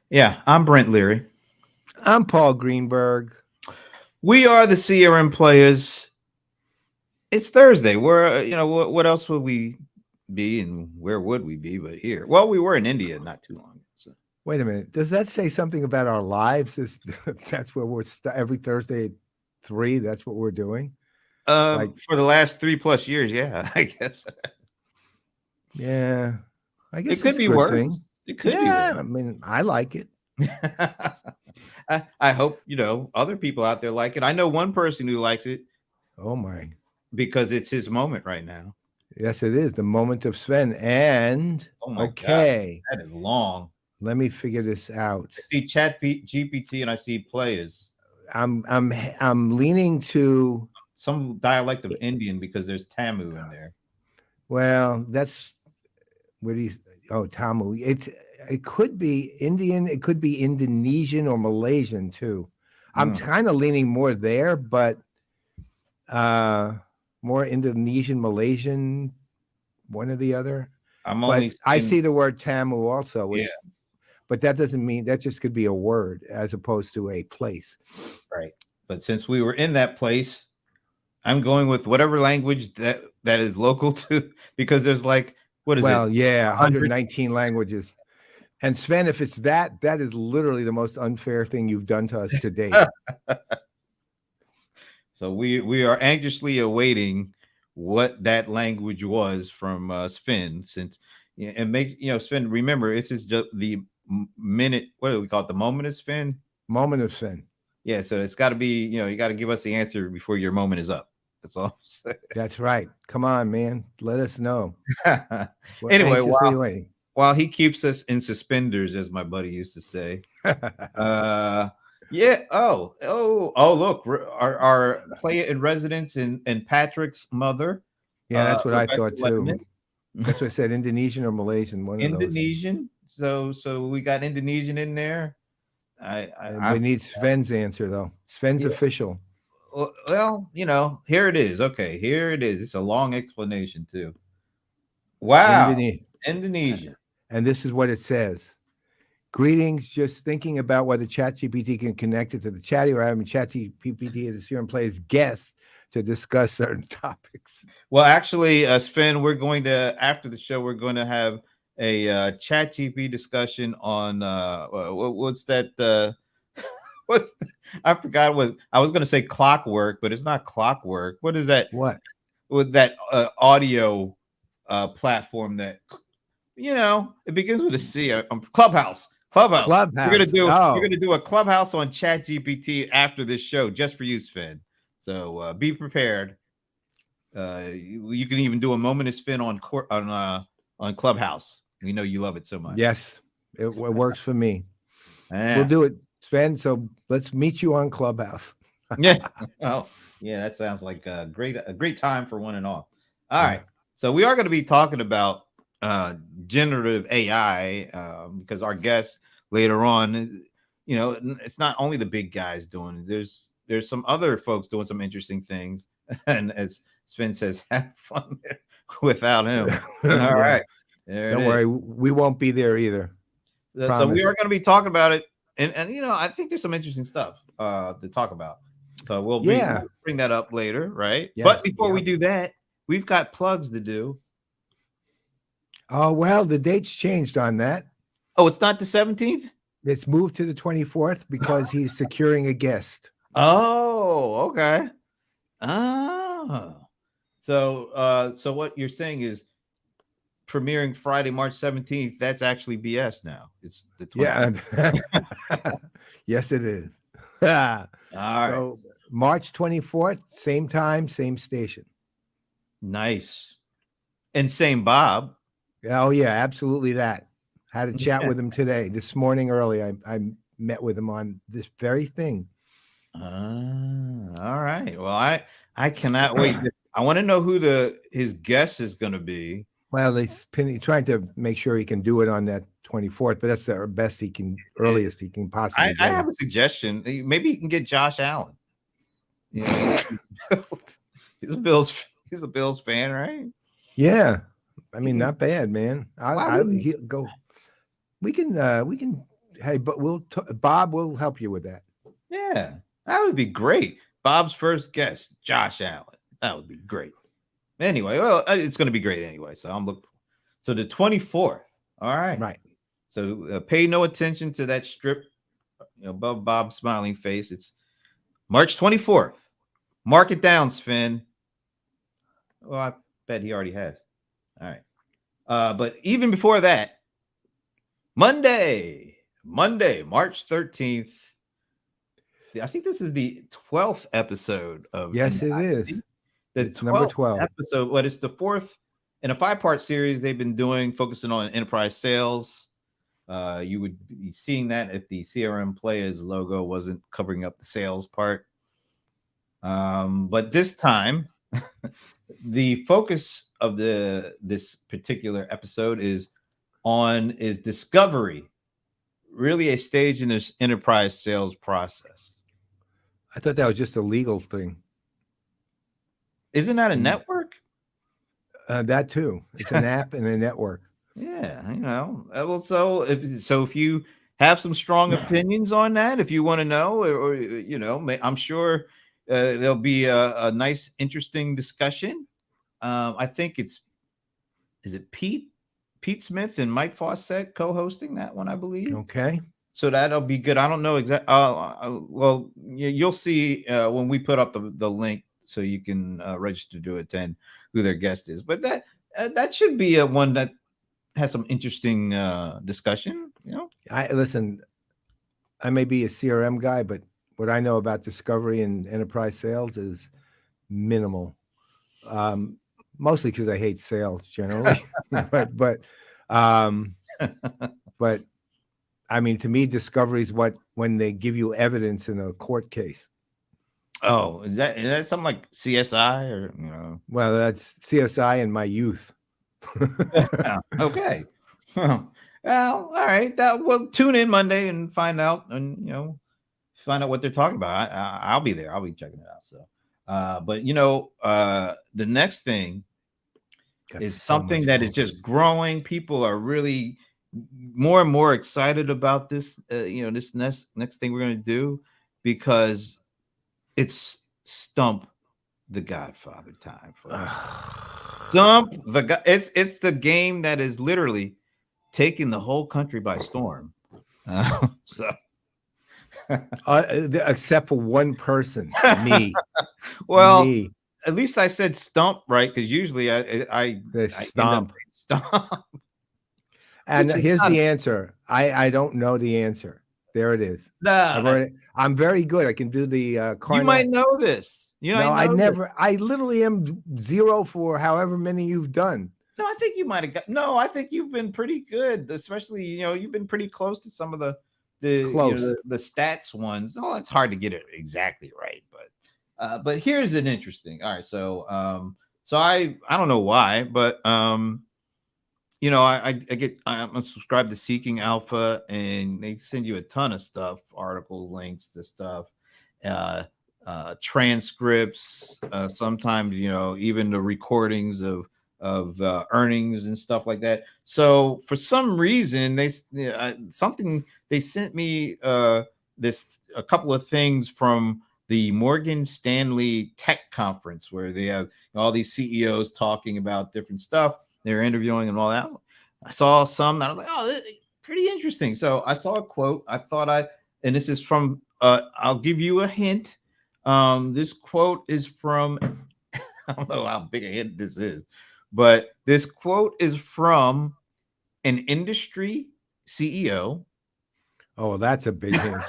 Yeah, I'm Brent Leary. I'm Paul Greenberg. We are the CRM Players. It's Thursday. Where what else would we be, and where would we be? But here, well, we were in India not too long ago. So. Wait a minute. Does that say something about our lives? That's where every Thursday at 3. That's what we're doing. Like, For the last 3+ years, yeah, I guess yeah, I it guess could it's a be good worse. thing. It could be Yeah, worse. I mean, I like it. I hope other people out there like it. I know one person who likes it Oh my. because it's his moment right now. Yes, it is the moment of Sven. And Oh my god, okay, that is long. let me figure this out. I see GPT and I see players. I'm leaning to. Some dialect of Indian because there's Tamu in there. Well, that's what do you? Oh, Tamu. It could be Indian. It could be Indonesian or Malaysian too. I'm Mm. kind of leaning more there, but uh, more Indonesian, Malaysian, one or the other. I'm But only I seeing, see the word Tamu also, yeah, but that doesn't mean that just could be a word as opposed to a place. right. But since we were in that place, I'm going with whatever language that is local to because there's like what is it? Well, yeah, 100. 119 languages. And Sven, if it's that is literally the most unfair thing you've done to us to date. So we are anxiously awaiting what that language was from Sven since and make Sven remember this is just the minute what do we call it, the moment of Sven. Moment of Sven. Yeah, so it's got to be, you got to give us the answer before your moment is up. That's all I'm That's right. Come on, man. Let us know. saying. We're Anyway, anxiously waiting. while he keeps us in suspenders, as my buddy used to say. Yeah. Oh, look, our player in residence and Patrick's mother, Yeah, that's what I Rebecca thought too. Lemon, That's what I said. Indonesian or Malaysian, one of those. Indonesian. So we got Indonesian in there. And we need Sven's answer though. Sven's Yeah. official. Well, here it is. Okay, here it is. It's a long explanation too. Wow, Indonesia. Indonesia. And this is what it says. Greetings. Just thinking about whether ChatGPT can connect it to the chatty or having ChatGPT as a CRM Playaz guest to discuss certain topics. Well, actually, Sven, we're going to after the show, we're going to have a chat GP discussion on what's that? What's I forgot what I was going to say clockwork, but it's not clockwork. What is that? What? With that audio platform that it begins with a C. Clubhouse. Clubhouse. Clubhouse. We're gonna do a Clubhouse on Chat GPT after this show, just for you, Sven. So be prepared. You can even do a moment of Sven on Clubhouse. We know you love it so much. Yes, it works for me. Yeah. We'll do it, Sven. So let's meet you on Clubhouse. Yeah. Oh, yeah. That sounds like a great time for one and all. All right. So we are going to be talking about generative AI because our guest later on, it's not only the big guys doing it. There's some other folks doing some interesting things, and as Sven says, have fun without him. All right. Don't worry, we won't be there either. So we are going to be talking about it, and I think there's some interesting stuff to talk about. So we'll bring that up later, right? Yeah, but before we do that, we've got plugs to do. Oh well, the date's changed on that. Oh, it's not the 17th. It's moved to the 24th because he's securing a guest. Oh, okay. So what you're saying is premiering Friday, March 17th. That's actually BS now. It's the 24th. Yeah. Yes, it is. All right. So March 24th, same time, same station. Nice. And same Bob. Oh yeah, absolutely that. Had a chat with him today, this morning early. I met with him on this very thing. All right. Well, I cannot wait. I want to know who his guest is going to be. Well, he's trying to make sure he can do it on that 24th, but that's the best he can, earliest he can possibly. I have a suggestion. Maybe he can get Josh Allen. Yeah, he's a Bills fan, right? Yeah, I mean, not bad, man. He'll go. We can Hey, but Bob will help you with that. Yeah, that would be great. Bob's first guest, Josh Allen. That would be great. Anyway, well, it's going to be great anyway. So I'm looking. So the 24th. All right. Right. So pay no attention to that strip above Bob's smiling face. It's March 24th. Mark it down, Sven. Well, I bet he already has. All right. But even before that, Monday, March 13th. I think this is the 12th episode of Yes, it is. It's number 12 episode. What it's the fourth in a 5-part series they've been doing, focusing on enterprise sales. You would be seeing that if the CRM Playaz logo wasn't covering up the sales part. But this time, the focus of this particular episode is discovery, really a stage in this enterprise sales process. I thought that was just a legal thing. Isn't that a network? That too. It's an app and a network. Yeah, well, so if you have some strong opinions on that, if you want to know, or I'm sure there'll be a nice, interesting discussion. I think is it Pete Smith and Mike Fawcett co-hosting that one, I believe. Okay. So that'll be good. I don't know exactly. Well, you'll see when we put up the link, so you can register to attend who their guest is. But that should be a one that has some interesting discussion. Listen. I may be a CRM guy, but what I know about discovery and enterprise sales is minimal. Mostly because I hate sales generally, but I mean, to me, discovery is when they give you evidence in a court case. Oh, is that something like CSI or Well, that's CSI in my youth. Okay. Well, all right. We'll tune in Monday and find out, and find out what they're talking about. I'll be there. I'll be checking it out. So, but the next thing is something that is just growing. People are really more and more excited about this. This next thing we're going to do, because it's Stump the Godfather time for Stump the it's the game that is literally taking the whole country by storm. Except for one person, me. Well, me. At least I said Stump right, because usually I Stomp. Stomp. And here's the answer. I don't know the answer. There it is. No, I'm very good. I can do the you might know this. I literally am 0 for however many you've done. No, I think you might have got. No, I think you've been pretty good. Especially, you've been pretty close to some of the stats ones. Oh, it's hard to get it exactly right, but here's an interesting. All right, so I don't know why, but I'm subscribed to Seeking Alpha, and they send you a ton of stuff, articles, links to stuff, transcripts, sometimes even the recordings of earnings and stuff like that. So for some reason they sent me a couple of things from the Morgan Stanley Tech Conference, where they have all these CEOs talking about different stuff. They're interviewing and all that. I saw some that I was like, oh, pretty interesting. So I saw a quote. And this is from, I'll give you a hint. This quote is from, I don't know how big a hint this is, but this quote is from an industry CEO. Oh, that's a big hint.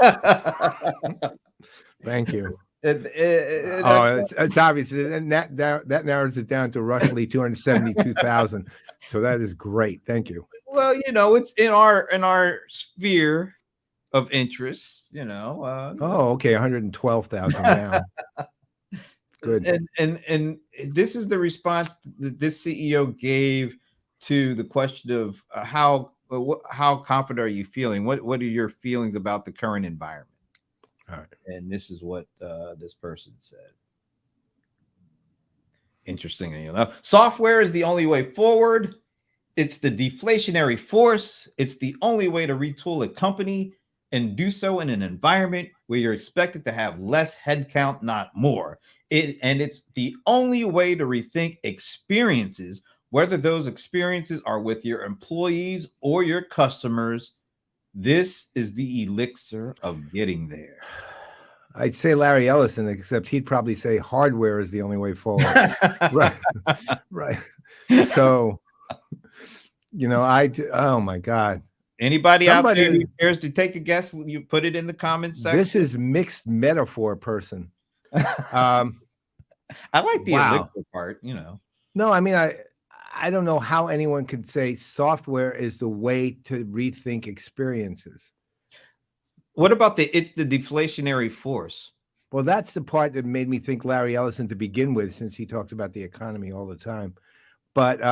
Thank you. It's obvious, and that narrows it down to roughly 272,000. So that is great. Thank you. Well, it's in our sphere of interest. Okay, 112,000 now. Good. And this is the response that this CEO gave to the question of how confident are you feeling? What are your feelings about the current environment? All right. And this is what this person said. Interesting. Software is the only way forward. It's the deflationary force. It's the only way to retool a company. and do so in an environment where you're expected to have less headcount, not more. It's the only way to rethink experiences, whether those experiences are with your employees or your customers. This is the elixir of getting there. I'd say Larry Ellison, except he'd probably say hardware is the only way forward. Right. Right. So, oh my God. Anybody out there who Somebody, cares to take a guess, you put it in the comments section. this is mixed metaphor person. Um, I like the wow. elixir part, No, I mean, I don't know how anyone could say software is the way to rethink experiences. What about it's the deflationary force? Well, that's the part that made me think Larry Ellison to begin with, since he talks about the economy all the time. But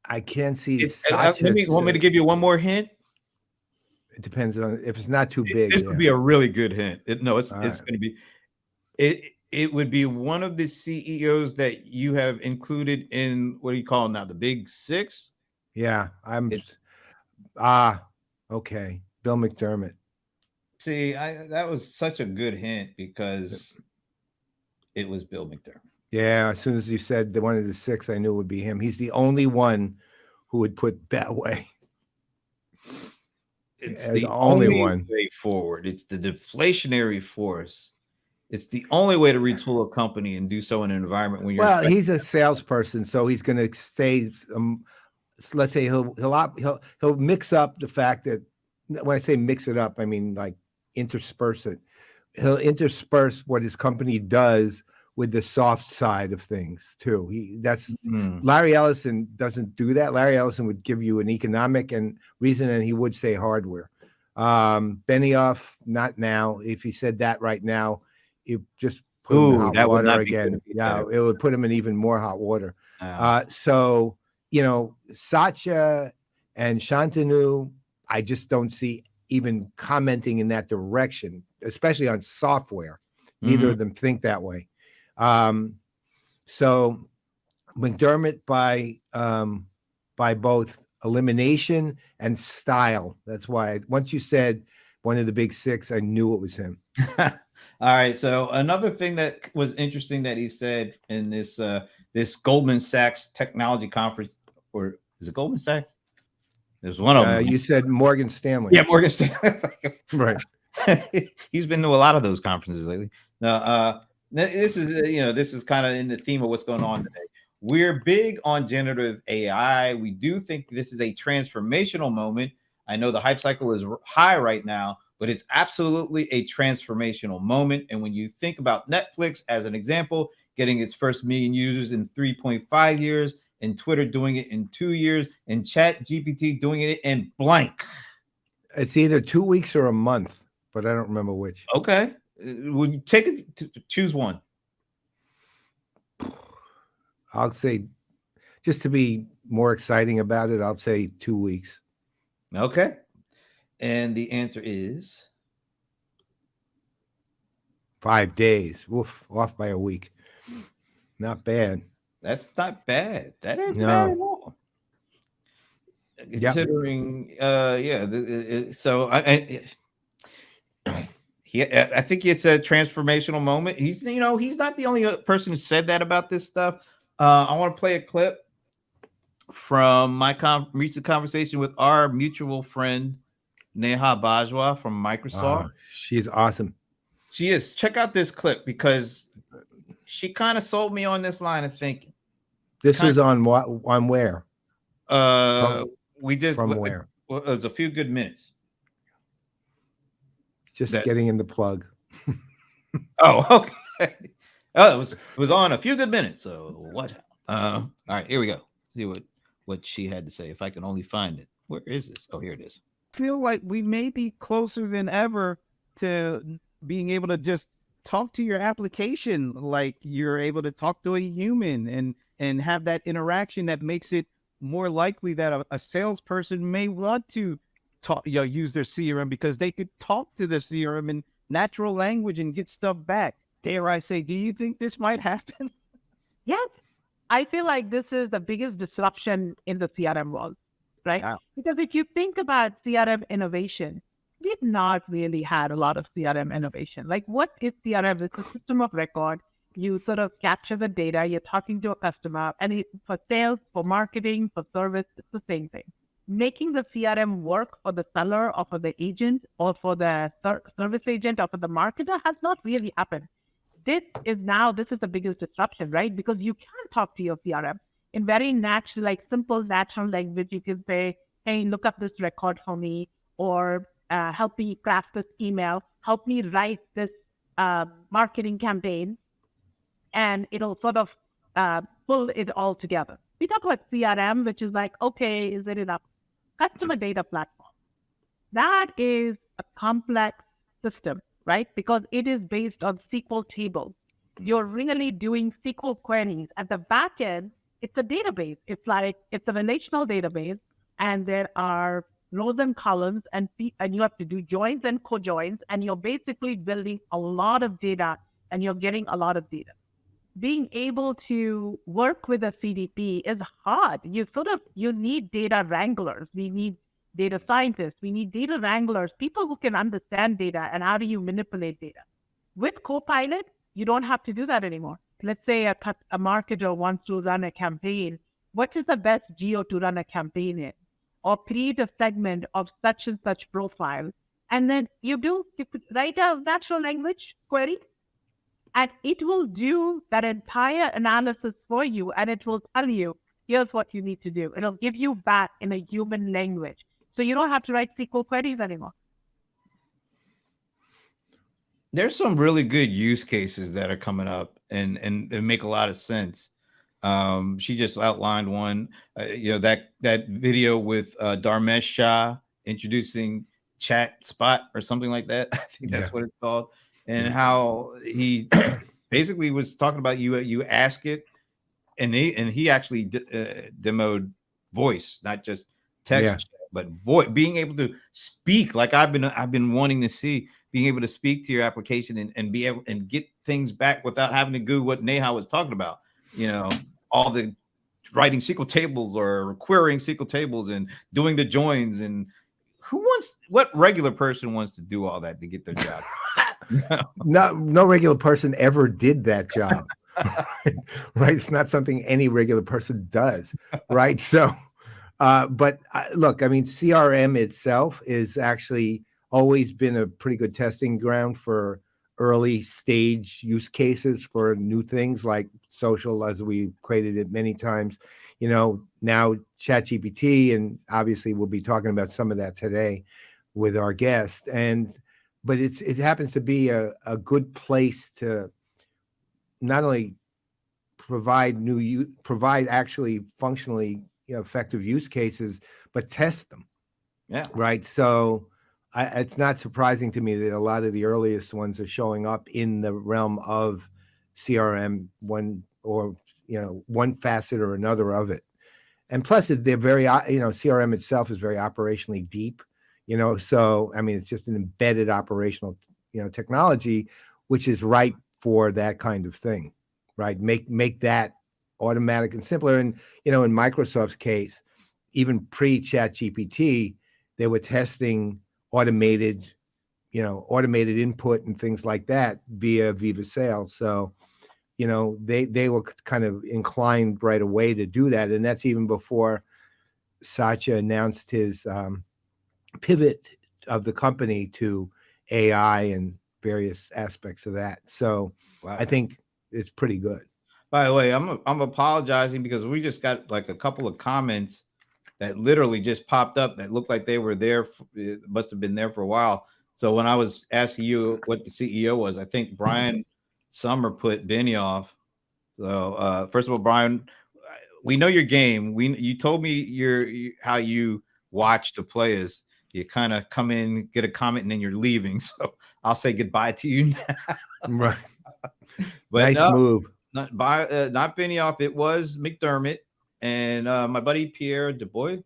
I can't see. Want me to give you one more hint? It depends on if it's not too big. This would be a really good hint. It's All going to be. It would be one of the CEOs that you have included in, what do you call them now, the big six? Yeah, okay. Bill McDermott. See, that was such a good hint because it was Bill McDermott. Yeah, as soon as you said the one of the six, I knew it would be him. He's the only one who would put that way. It's the only way forward. It's the deflationary force. It's the only way to retool a company and do so in an environment when you're. Well, he's a salesperson, so he's going to stay. Let's say he'll mix up the fact that, when I say mix it up, I mean like intersperse it. He'll intersperse what his company does with the soft side of things too. Larry Ellison doesn't do that. Larry Ellison would give you an economic reason, and he would say hardware. Benioff, not now. If he said that right now, it just put him in hot water again. Yeah, it would put him in even more hot water. So, Satya and Shantanu, I just don't see even commenting in that direction, especially on software. Neither of them think that way. So McDermott by both elimination and style. That's why once you said one of the big six, I knew it was him. All right. So another thing that was interesting that he said in this Goldman Sachs technology conference, or is it Goldman Sachs? There's one of them. You said Morgan Stanley. Yeah, Morgan Stanley. Right. He's been to a lot of those conferences lately. Now, this is kind of in the theme of what's going on today. We're big on generative AI. We do think this is a transformational moment. I know the hype cycle is high right now, but it's absolutely a transformational moment. And when you think about Netflix as an example, getting its first million users in 3.5 years, and Twitter doing it in 2 years, and ChatGPT doing it in blank. It's either 2 weeks or a month, but I don't remember which. Okay. Would you take it to choose one? I'll say, just to be more exciting about it, I'll say 2 weeks. Okay. And the answer is 5 days. Woof, off by a week. Not bad. That's not bad. That ain't bad at all. Considering, so I think it's a transformational moment. He's not the only person who said that about this stuff. I want to play a clip from my recent conversation with our mutual friend Neha Bajwa from Microsoft. She's awesome. She is. Check out this clip because she kind of sold me on this line of thinking. This was on what? On where? We did from where? Well, it was a few good minutes. Just getting in the plug. Oh, okay. Oh, it was on a few good minutes. So what? All right, here we go. See what she had to say. If I can only find it. Where is this? Oh, here it is. Feel like we may be closer than ever to being able to just talk to your application like you're able to talk to a human and have that interaction that makes it more likely that a salesperson may want to use their CRM because they could talk to the CRM in natural language and get stuff back. Dare I say, do you think this might happen? Yes. I feel like this is the biggest disruption in the CRM world. right? Wow. Because if you think about CRM innovation, we've not really had a lot of CRM innovation. Like, what is CRM? It's a system of record. You sort of capture the data, you're talking to a customer, and for sales, for marketing, for service, it's the same thing. Making the CRM work for the seller or for the agent or for the service agent or for the marketer has not really happened. This is the biggest disruption, right? Because you can talk to your CRM in very natural, like simple, natural language. You can say, hey, look up this record for me, or help me craft this email, help me write this marketing campaign, and it'll sort of pull it all together. We talk about CRM, which is like, okay, is it enough? Customer data platform. That is a complex system, right? Because it is based on SQL tables. You're really doing SQL queries. At the back end, it's a database. It's a relational database, and there are rows and columns, and you have to do joins and cojoins, and you're basically building a lot of data, and you're getting a lot of data. Being able to work with a CDP is hard. You need data wranglers. We need data scientists. We need data wranglers, people who can understand data and how do you manipulate data. With Copilot, you don't have to do that anymore. Let's say a marketer wants to run a campaign. What is the best geo to run a campaign in? Or create a segment of such and such profile. And then you could write a natural language query, and it will do that entire analysis for you, and it will tell you, here's what you need to do. It'll give you back in a human language. So you don't have to write SQL queries anymore. There's some really good use cases that are coming up and they make a lot of sense. She just outlined one, that video with Dharmesh Shah introducing Chat Spot or something like that. I think that's what it's called. And how he basically was talking about you ask it, and he actually demoed voice, not just text, but voice, being able to speak. Like I've been wanting to see, being able to speak to your application and be able and get things back without having to do what Neha was talking about. All the writing SQL tables or querying SQL tables and doing the joins. And what regular person wants to do all that to get their job? No regular person ever did that job. Right? It's not something any regular person does, right? So, but look, I mean, CRM itself is actually always been a pretty good testing ground for early stage use cases for new things like social, as we created it many times. Now ChatGPT, and obviously we'll be talking about some of that today with our guest. But it happens to be a good place to not only provide actually functionally effective use cases, but test them. Yeah. Right. So it's not surprising to me that a lot of the earliest ones are showing up in the realm of CRM, one facet or another of it. And plus, they're very, CRM itself is very operationally deep. So I mean, it's just an embedded operational, technology, which is ripe for that kind of thing, right? Make that automatic and simpler. And in Microsoft's case, even pre-ChatGPT, they were testing automated input and things like that via Viva Sales. So, they were kind of inclined right away to do that, and that's even before Satya announced his pivot of the company to AI and various aspects of that. So wow. I think it's pretty good. By the way, I'm apologizing because we just got like a couple of comments that literally just popped up that looked like they were there. It must have been there for a while. So when I was asking you what the CEO was, I think Brian Summer put Benny off. So first of all, Brian, we know your game. You told me how you watch the Playaz. You kind of come in, get a comment, and then you're leaving. So I'll say goodbye to you now. Right. But nice move. Not Benioff. It was McDermott and my buddy Pierre Dubois.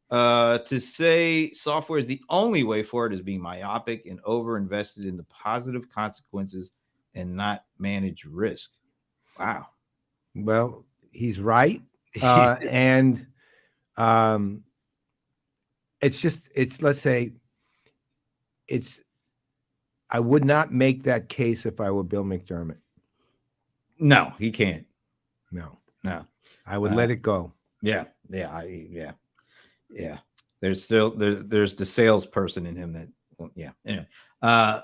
To say software is the only way forward is being myopic and over-invested in the positive consequences and not manage risk. Wow. Well, he's right. And let's say I would not make that case if I were Bill McDermott. No, he can't. No, I would let it go. Yeah. There's there's the salesperson in him that, well, yeah. Anyway,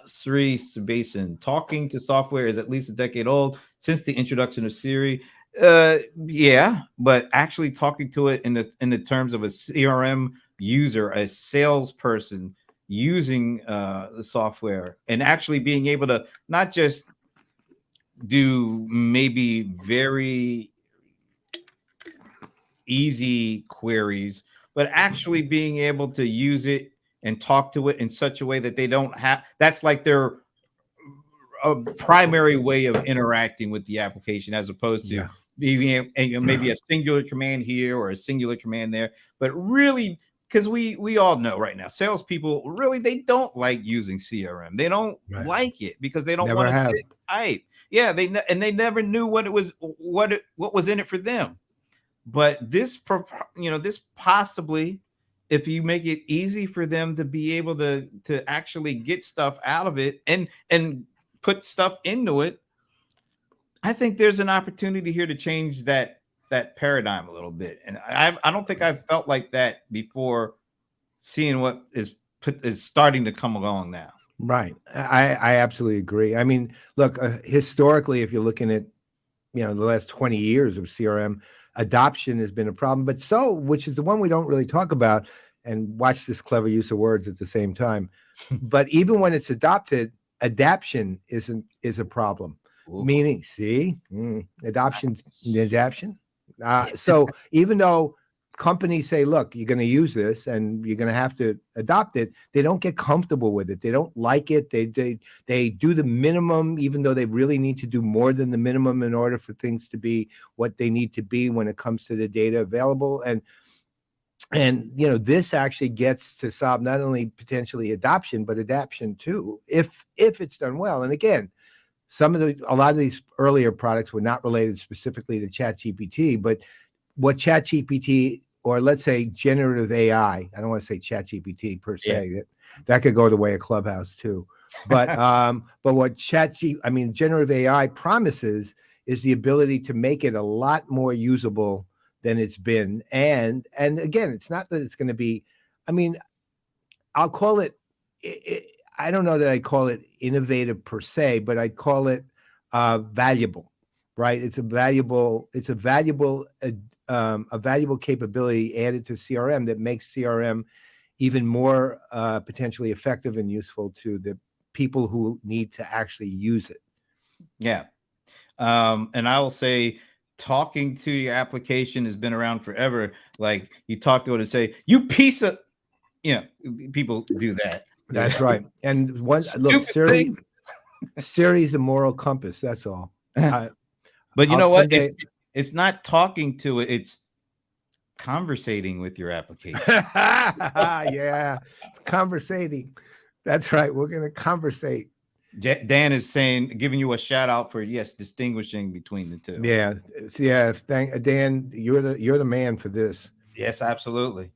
Sri Subason, talking to software is at least a decade old since the introduction of Siri. Yeah, but actually talking to it in the terms of a CRM user, a salesperson using the software, and actually being able to not just do maybe very easy queries, but actually being able to use it and talk to it in such a way that they don't have, that's like their primary way of interacting with the application, as opposed to being maybe a singular command here or a singular command there. But really, because we all know right now, salespeople really, they don't like using CRM. They don't like it because they don't want to type. Yeah, they never knew what it was, what was in it for them. But this possibly, if you make it easy for them to be able to actually get stuff out of it and put stuff into it, I think there's an opportunity here to change that paradigm a little bit. And I don't think I've felt like that before, seeing what is starting to come along now. Right. I absolutely agree. I mean, look, historically, if you're looking at, the last 20 years of CRM, adoption has been a problem, which is the one we don't really talk about, and watch this clever use of words at the same time. But even when it's adopted, adaption is a problem. Ooh. Meaning, adoption. So even though companies say, look, you're going to use this and you're going to have to adopt it, they don't get comfortable with it. They don't like it. They do the minimum, even though they really need to do more than the minimum in order for things to be what they need to be when it comes to the data available. And this actually gets to solve not only potentially adoption, but adaption too, if it's done well. And again, a lot of these earlier products were not related specifically to ChatGPT, but what ChatGPT, or let's say generative AI, I don't want to say ChatGPT per se, that could go the way of Clubhouse too. But what generative AI promises is the ability to make it a lot more usable than it's been. And again, it's not that it's going to be, I'll call it, I don't know that I call it innovative per se, but I call it valuable, right? It's a valuable capability added to CRM that makes CRM even more potentially effective and useful to the people who need to actually use it. Yeah. And I will say, talking to your application has been around forever. Like, you talk to it and say, you piece of, people do that. That's right. And Siri is a moral compass. That's all. But you know what? It's not talking to it. It's conversating with your application. Yeah. Conversating. That's right. We're going to conversate. Dan is giving you a shout out for, distinguishing between the two. Yeah. Thank Dan. You're the man for this. Yes, absolutely.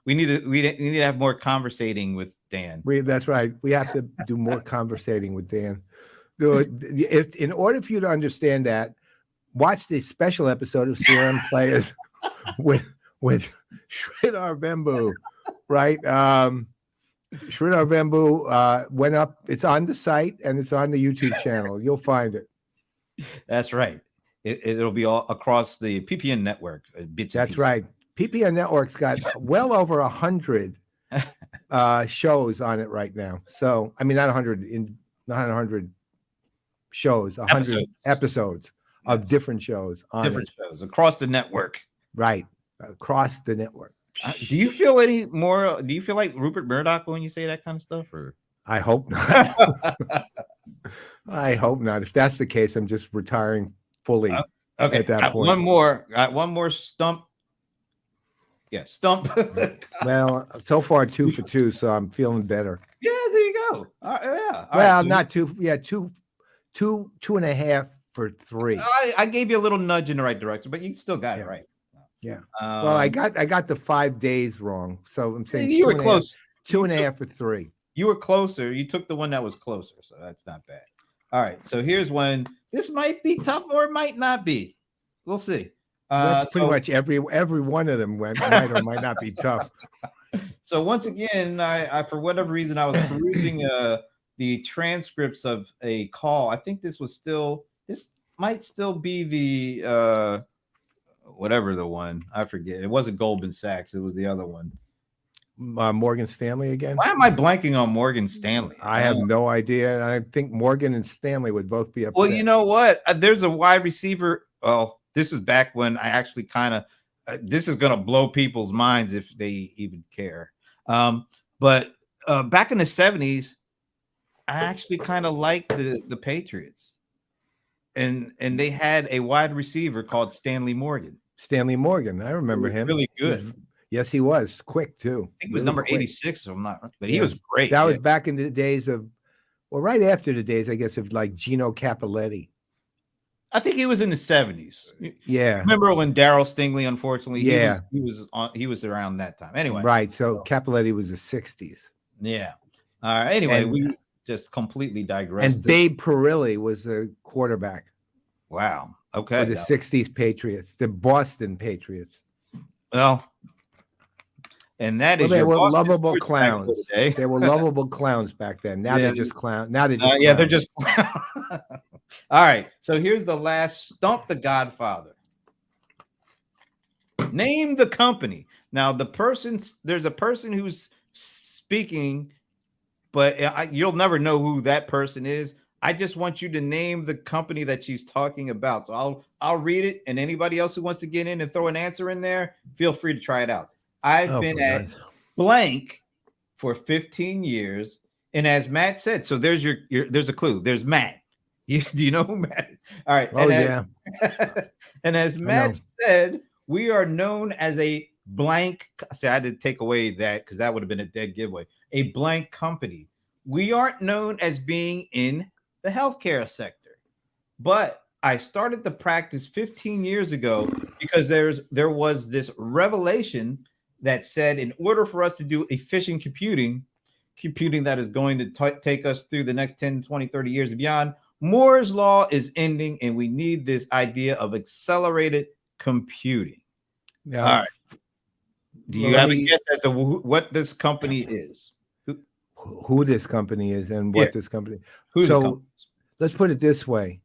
We need to have more conversating with Dan. That's right. We have to do more conversating with Dan. In order for you to understand that, watch the special episode of CRM Playaz with Sridhar Vembu, right? Sridhar Vembu went up. It's on the site and it's on the YouTube channel. You'll find it. That's right. It'll be all across the PPN network. That's right. PPN network's got well over 100 shows on it right now. So, not 100 shows, 100 episodes of different shows shows across the network. Right. Across the network. Do you feel like Rupert Murdoch when you say that kind of stuff, or? I hope not. I hope not. If that's the case, I'm just retiring fully. Okay. At that point. One more stump. Yeah, stump. Well, so far 2 for 2, so I'm feeling better. Yeah, there you go. Yeah. Well, not 2. Yeah, 2.5 for 3. I gave you a little nudge in the right direction, but you still got it right. Yeah. Well, I got the 5 days wrong, so I'm saying you were close. Two and a half or 3. You were closer. You took the one that was closer, so that's not bad. All right, so here's one. This might be tough or it might not be. We'll see. That's pretty much every one of them might or might not be tough. So once again, I for whatever reason I was perusing the transcripts of a call. I think this might still be the whatever the one. I forget. It wasn't Goldman Sachs. It was the other one. Morgan Stanley again. Why am I blanking on Morgan Stanley? I have no idea. I think Morgan and Stanley would both be upset. Well, you know what? There's a wide receiver. Well, this is back when I actually kind of. This is going to blow people's minds if they even care. But back in the 70s, I actually kind of liked the Patriots, and they had a wide receiver called Stanley Morgan. Stanley Morgan, I remember him. Really good. Yes, he was quick too. I think he was number 86. So I'm not, but he Yeah. was great. That was back in the days of, well, right after the days, I guess, of like Gino Cappelletti. I think he was in the 70s. Yeah. Remember when Darryl Stingley, unfortunately, Yeah. he was around that time. Anyway, Right. So Cappelletti was the 60s. yeah. All right. Anyway, And- we just completely digressed. And Babe Perilli was the quarterback Wow. for Okay. the 60s Patriots, the Boston Patriots. Well, and that Well, is they your were Boston lovable sports fact for clowns. today. They were lovable clowns back then. Now Yeah. they're just clown. Now they're just Yeah, they're clowns. just. All right. So here's the last Stump the Godfather. Name the company. Now, there's a person who's speaking, but you'll never know who that person is. I just want you to name the company that she's talking about. So I'll read it, and anybody else who wants to get in and throw an answer in there, feel free to try it out. I've been at blank for 15 years, and as Matt said, so there's there's a clue. There's Matt. Do you know who Matt? All right. Oh, yeah. And as Matt said, we are known as a blank. See, I had to take away that because that would have been a dead giveaway. A blank company. We aren't known as being in the healthcare sector, but I started the practice 15 years ago because there was this revelation that said in order for us to do efficient computing that is going to take us through the next 10, 20, 30 years and beyond, Moore's law is ending, and we need this idea of accelerated computing. Yeah. All right. Do you have a guess as to what this company is? Who this company is and what this company. So let's put it this way.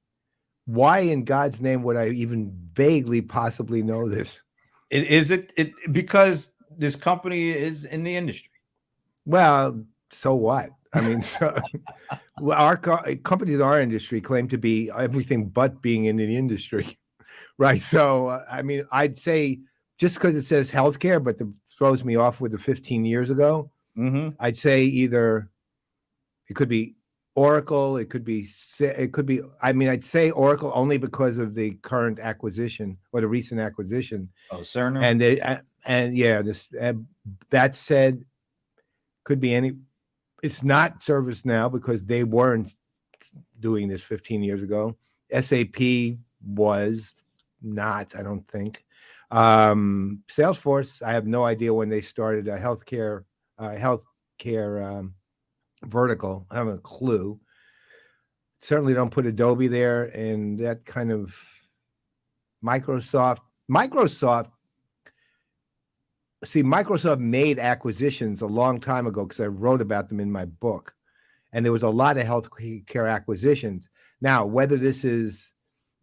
Why in God's name would I even vaguely possibly know this? Because this company is in the industry. Well, so what? I mean, well, our companies in our industry claim to be everything but being in the industry, right? So, I mean, I'd say just because it says healthcare, but it throws me off with the 15 years ago, I'd say either it could be Oracle, it could be, I mean, I'd say Oracle only because of the current acquisition or the recent acquisition. Oh, Cerner. That said, could be any. It's not ServiceNow because they weren't doing this 15 years ago. SAP was not, I don't think. Salesforce, I have no idea when they started a healthcare vertical. I have a clue. Certainly don't put Adobe there, and that kind of Microsoft. See, Microsoft made acquisitions a long time ago because I wrote about them in my book. And there was a lot of healthcare acquisitions. Now, whether this is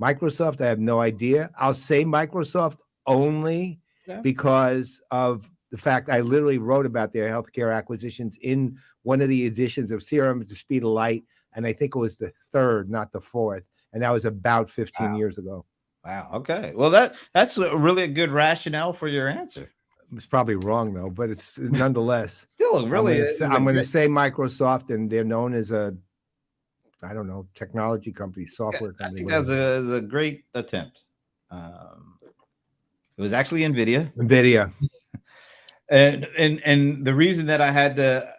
Microsoft, I have no idea. I'll say Microsoft only because of the fact I literally wrote about their healthcare acquisitions in one of the editions of CRM at the Speed of Light. And I think it was the third, not the fourth. And that was about 15 years ago. Wow. Okay. Well, that's really a good rationale for your answer. It's probably wrong though, but it's nonetheless still really. I'm going to say Microsoft, and they're known as a, I don't know, technology company, software company. I think that's a great attempt. It was actually NVIDIA. and the reason that I had to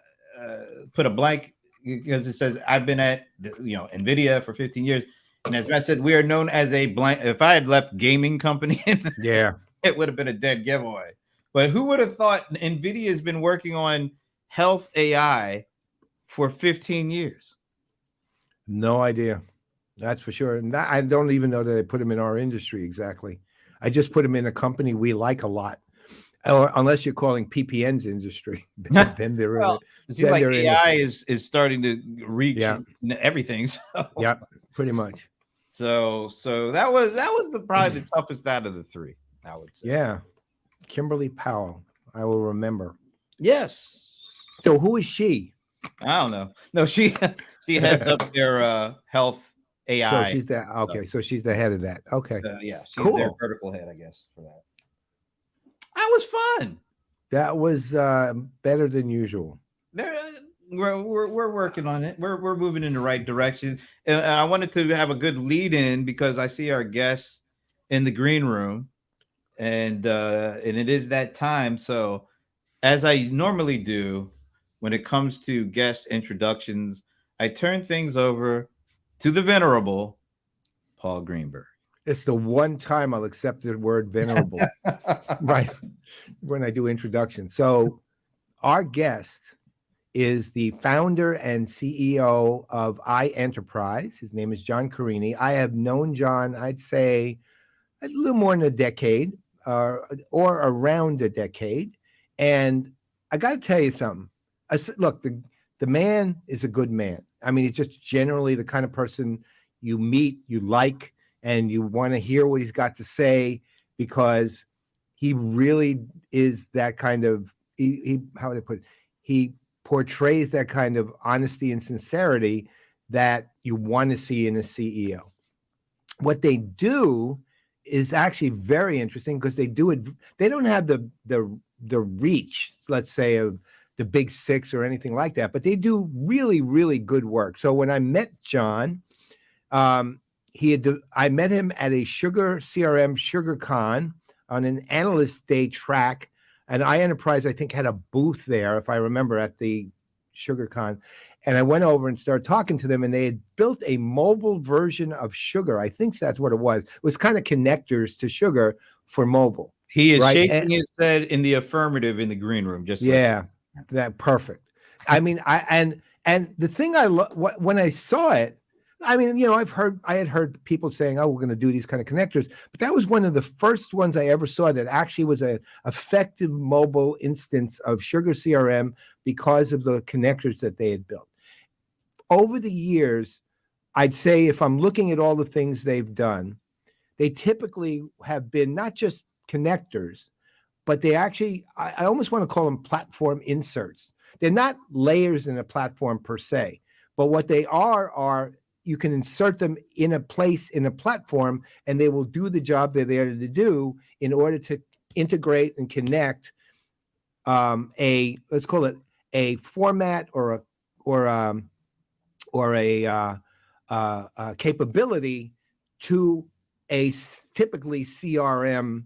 put a blank because it says I've been at NVIDIA for 15 years, and as Matt said, we are known as a blank. If I had left gaming company, it would have been a dead giveaway. But who would have thought NVIDIA has been working on health AI for 15 years? No idea. That's for sure. And I don't even know that I put them in our industry exactly. I just put them in a company we like a lot. Or unless you're calling PPN's industry, then they're in Well, it. it seems Then like they're in it. AI is starting to reach Yeah. everything. So. Yep, pretty much. So that was probably the toughest out of the three, I would say. Yeah. Kimberly Powell. I will remember. Yes. So who is she? I don't know. No, she heads up their health AI. So she's the okay. So she's the head of that. Okay. Yeah, she's Cool. their vertical head, I guess, for that. That was fun. That was better than usual. We're working on it. We're moving in the right direction. And I wanted to have a good lead in because I see our guests in the green room, and it is that time. So, as I normally do, when it comes to guest introductions, I turn things over to the venerable Paul Greenberg. It's the one time I'll accept the word venerable, right? When I do introduction. So, our guest is the founder and CEO of iEnterprise. His name is John Carini. I have known John, I'd say, a little more than a decade, or around a decade. And I got to tell you something. Look, the man is a good man. I mean, he's just generally the kind of person you meet, you like, and you want to hear what he's got to say because he really is that kind of, how would I put it? He portrays that kind of honesty and sincerity that you want to see in a CEO. What they do is actually very interesting because they do it. They don't have the reach, let's say, of the big six or anything like that, but they do really, really good work. So when I met John, I met him at a CRM SugarCon on an analyst day track. And iEnterprise, I think, had a booth there, if I remember, at the SugarCon. And I went over and started talking to them, and they had built a mobile version of Sugar. I think that's what it was. It was kind of connectors to Sugar for mobile. He is shaking his head in the affirmative in the green room. Just that perfect. I mean, and the thing when I saw it, I mean, you know, I had heard people saying, "Oh, we're going to do these kind of connectors," but that was one of the first ones I ever saw that actually was an effective mobile instance of Sugar CRM because of the connectors that they had built. Over the years, I'd say if I'm looking at all the things they've done, they typically have been not just connectors, but they actually, I almost want to call them platform inserts. They're not layers in a platform per se, but what they are you can insert them in a place in a platform and they will do the job they're there to do in order to integrate and connect let's call it a format or a capability to a typically CRM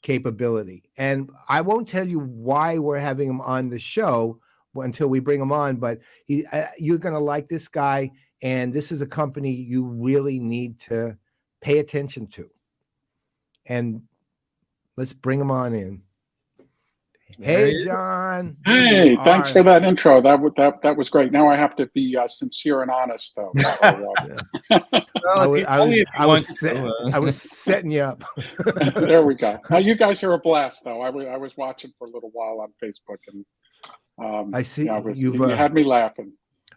capability. And I won't tell you why we're having him on the show until we bring him on, but you're going to like this guy. And this is a company you really need to pay attention to. And let's bring him on in. Hey, John. Hey, thanks for that intro. That was great. Now I have to be sincere and honest, though. I was setting you up. There we go. Now, you guys are a blast, though. I was watching for a little while on Facebook, and I see you had me laughing.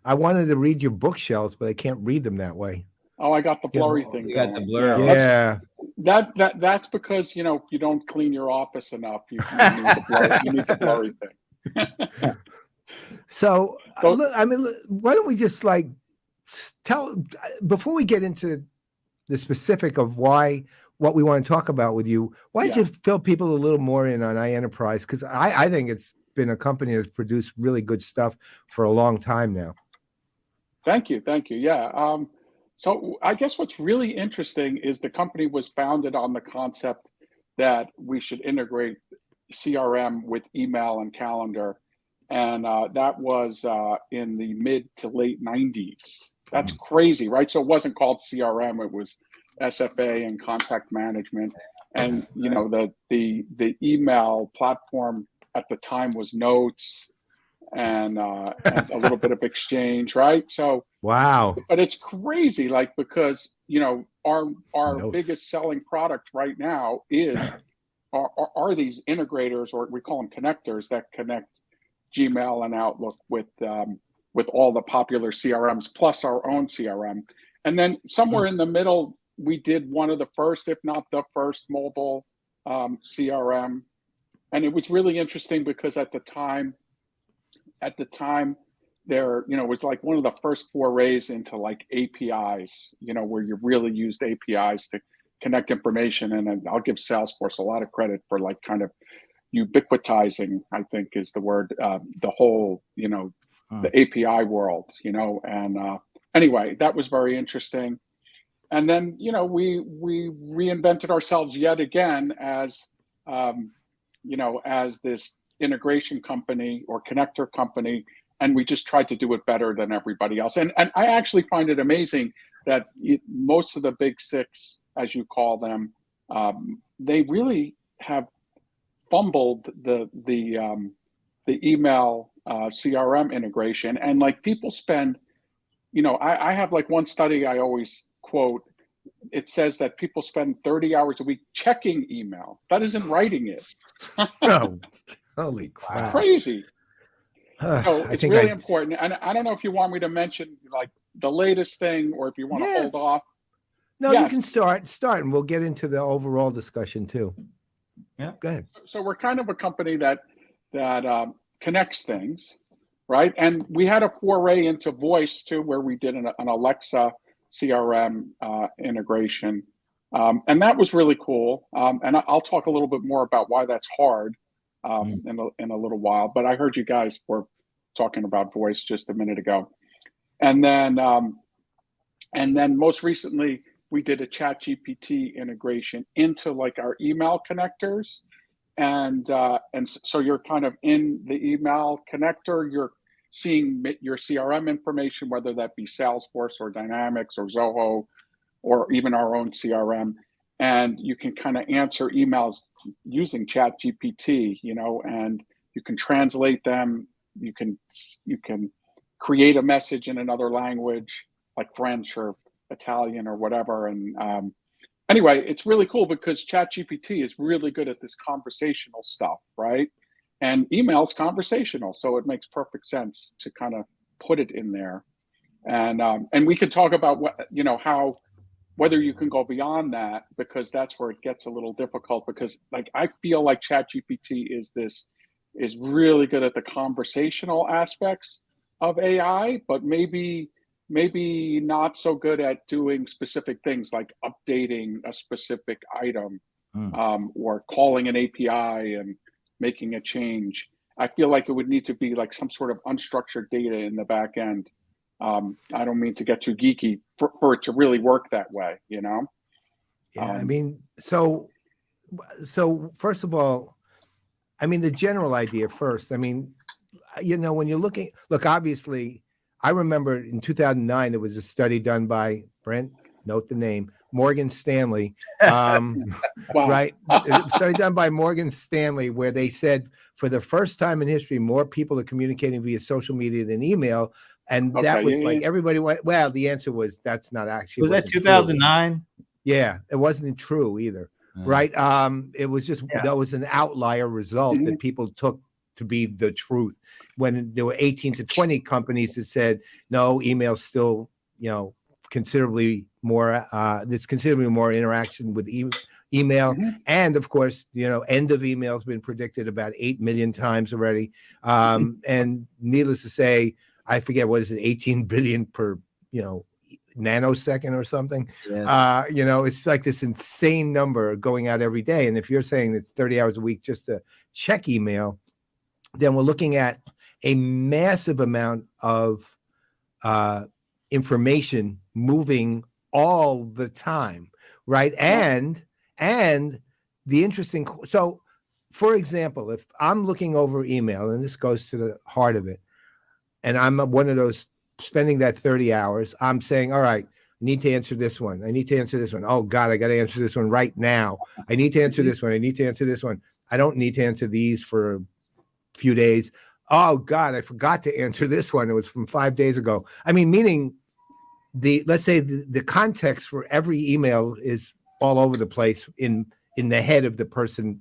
I wanted to read your bookshelves, but I can't read them that way. Oh, I got the blurry thing. You got the blur. Yeah. That's because you don't clean your office enough. You need the blurry thing. So I mean, why don't we just tell before we get into the specific of what we want to talk about with you? Why don't you fill people a little more in on iEnterprise? Because I think it's been a company that's produced really good stuff for a long time now. Thank you. Yeah. So I guess what's really interesting is the company was founded on the concept that we should integrate CRM with email and calendar. And that was in the mid to late 90s. That's crazy, right? So it wasn't called CRM. It was SFA and contact management. and the email platform at the time was Notes and a little bit of Exchange, right? So, Wow. but it's crazy, like, because our Notes. biggest selling product right now are these integrators, or we call them connectors, that connect Gmail and Outlook with all the popular CRMs plus our own CRM. And then somewhere in the middle, we did one of the first, if not the first, mobile CRM. And it was really interesting because at the time there, it was like one of the first forays into like APIs, where you really used APIs to connect information. And I'll give Salesforce a lot of credit for like kind of ubiquitizing, I think is the word, the whole, the API world, and anyway, that was very interesting. And then, we reinvented ourselves yet again as, as this integration company or connector company, and we just tried to do it better than everybody else. And I actually find it amazing that most of the big six, as you call them, they really have fumbled the email CRM integration. And like people spend, I have like one study I always quote. It says that people spend 30 hours a week checking email. That isn't writing it. Oh, holy crap. It's crazy. So I it's think really important. And I don't know if you want me to mention like the latest thing or if you want to hold off. No, Yes. you can start, and we'll get into the overall discussion too. Yeah, go ahead. So we're kind of a company that connects things, right? And we had a foray into voice too, where we did an Alexa CRM integration, and that was really cool. And I'll talk a little bit more about why that's hard in a little while. But I heard you guys were talking about voice just a minute ago, and then most recently we did a ChatGPT integration into like our email connectors, and so you're kind of in the email connector, you're seeing your CRM information, whether that be Salesforce or Dynamics or Zoho or even our own CRM, and you can kind of answer emails using ChatGPT, and you can translate them. You can create a message in another language like French or Italian or whatever. And anyway, it's really cool because ChatGPT is really good at this conversational stuff, right? And email's conversational, so it makes perfect sense to kind of put it in there. And we could talk about how whether you can go beyond that, because that's where it gets a little difficult. Because like I feel like ChatGPT is really good at the conversational aspects of AI, but maybe not so good at doing specific things like updating a specific item or calling an API and making a change. I feel like it would need to be like some sort of unstructured data in the back end. I don't mean to get too geeky for it to really work that way, Yeah, I mean, so first of all, I mean, the general idea first. I mean, when you're look, obviously, I remember in 2009, there was a study done by Brent, note the name, Morgan Stanley, right? A study done by Morgan Stanley where they said for the first time in history, more people are communicating via social media than email. And that was everybody went, well, the answer was that's not actually. Was that 2009? Yeah, it wasn't true either, right? It was just, that was an outlier result that people took to be the truth, when there were 18 to 20 companies that said, no, email's still, considerably more, there's considerably more interaction with email. And of course, end of email has been predicted about 8 million times already. And needless to say, I forget, what is it, 18 billion per, nanosecond or something. It's like this insane number going out every day. And if you're saying it's 30 hours a week just to check email, then we're looking at a massive amount of information moving all the time, right? And the interesting, so for example, if I'm looking over email, and this goes to the heart of it, and I'm one of those spending that 30 hours, I'm saying, all right, need to answer this one. I need to answer this one. Oh God, I got to answer this one right now. I need to answer this one. I need to answer this one. I don't need to answer these for a few days. Oh God, I forgot to answer this one. It was from 5 days ago. I mean, meaning let's say the context for every email is all over the place in the head of the person.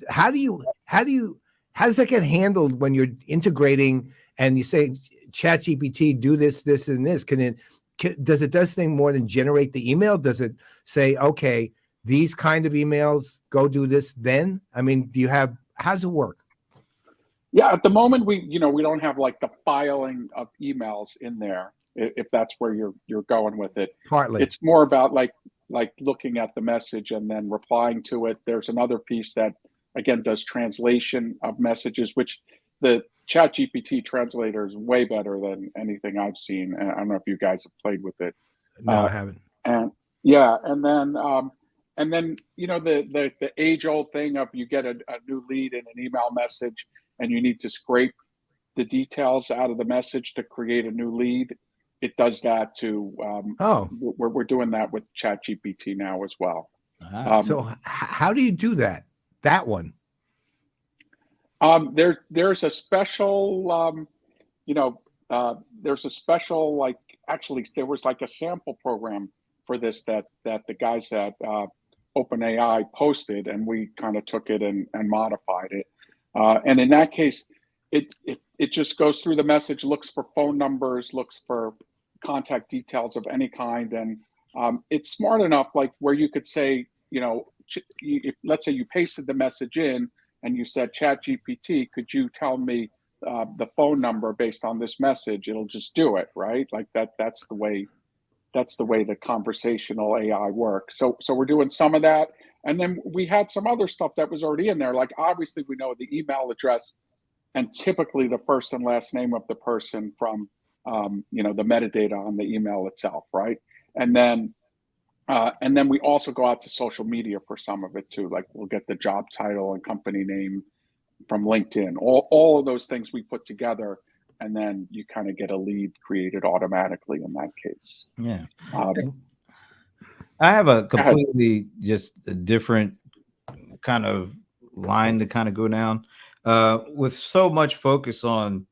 How does that get handled when you're integrating and you say, ChatGPT, do this, this, and this? Does it does thing more than generate the email? Does it say, okay, these kind of emails, go do this then? I mean, how does it work? Yeah, at the moment we don't have like the filing of emails in there, if that's where you're going with it. Partly. It's more about like looking at the message and then replying to it. There's another piece that again does translation of messages, which the ChatGPT translator is way better than anything I've seen. And I don't know if you guys have played with it. No, I haven't. And yeah, and then the age old thing of you get a new lead in an email message and you need to scrape the details out of the message to create a new lead. It does that too. We're doing that with ChatGPT now as well. So how do you do that? That one? There's a special, there's a special, actually there was like a sample program for this that the guys at OpenAI posted, and we kind of took it and modified it. And in that case, it just goes through the message, looks for phone numbers, looks for contact details of any kind, and it's smart enough, like where you could say, if let's say you pasted the message in and you said, ChatGPT, could you tell me the phone number based on this message? It'll just do it, right? Like that's the way the conversational AI works. So we're doing some of that. And then we had some other stuff that was already in there. Like obviously we know the email address and typically the first and last name of the person from the metadata on the email itself, right? And then we also go out to social media for some of it too. Like we'll get the job title and company name from LinkedIn. All of those things we put together, and then you kind of get a lead created automatically in that case. Yeah. I have a completely just a different kind of line to kind of go down. With so much focus on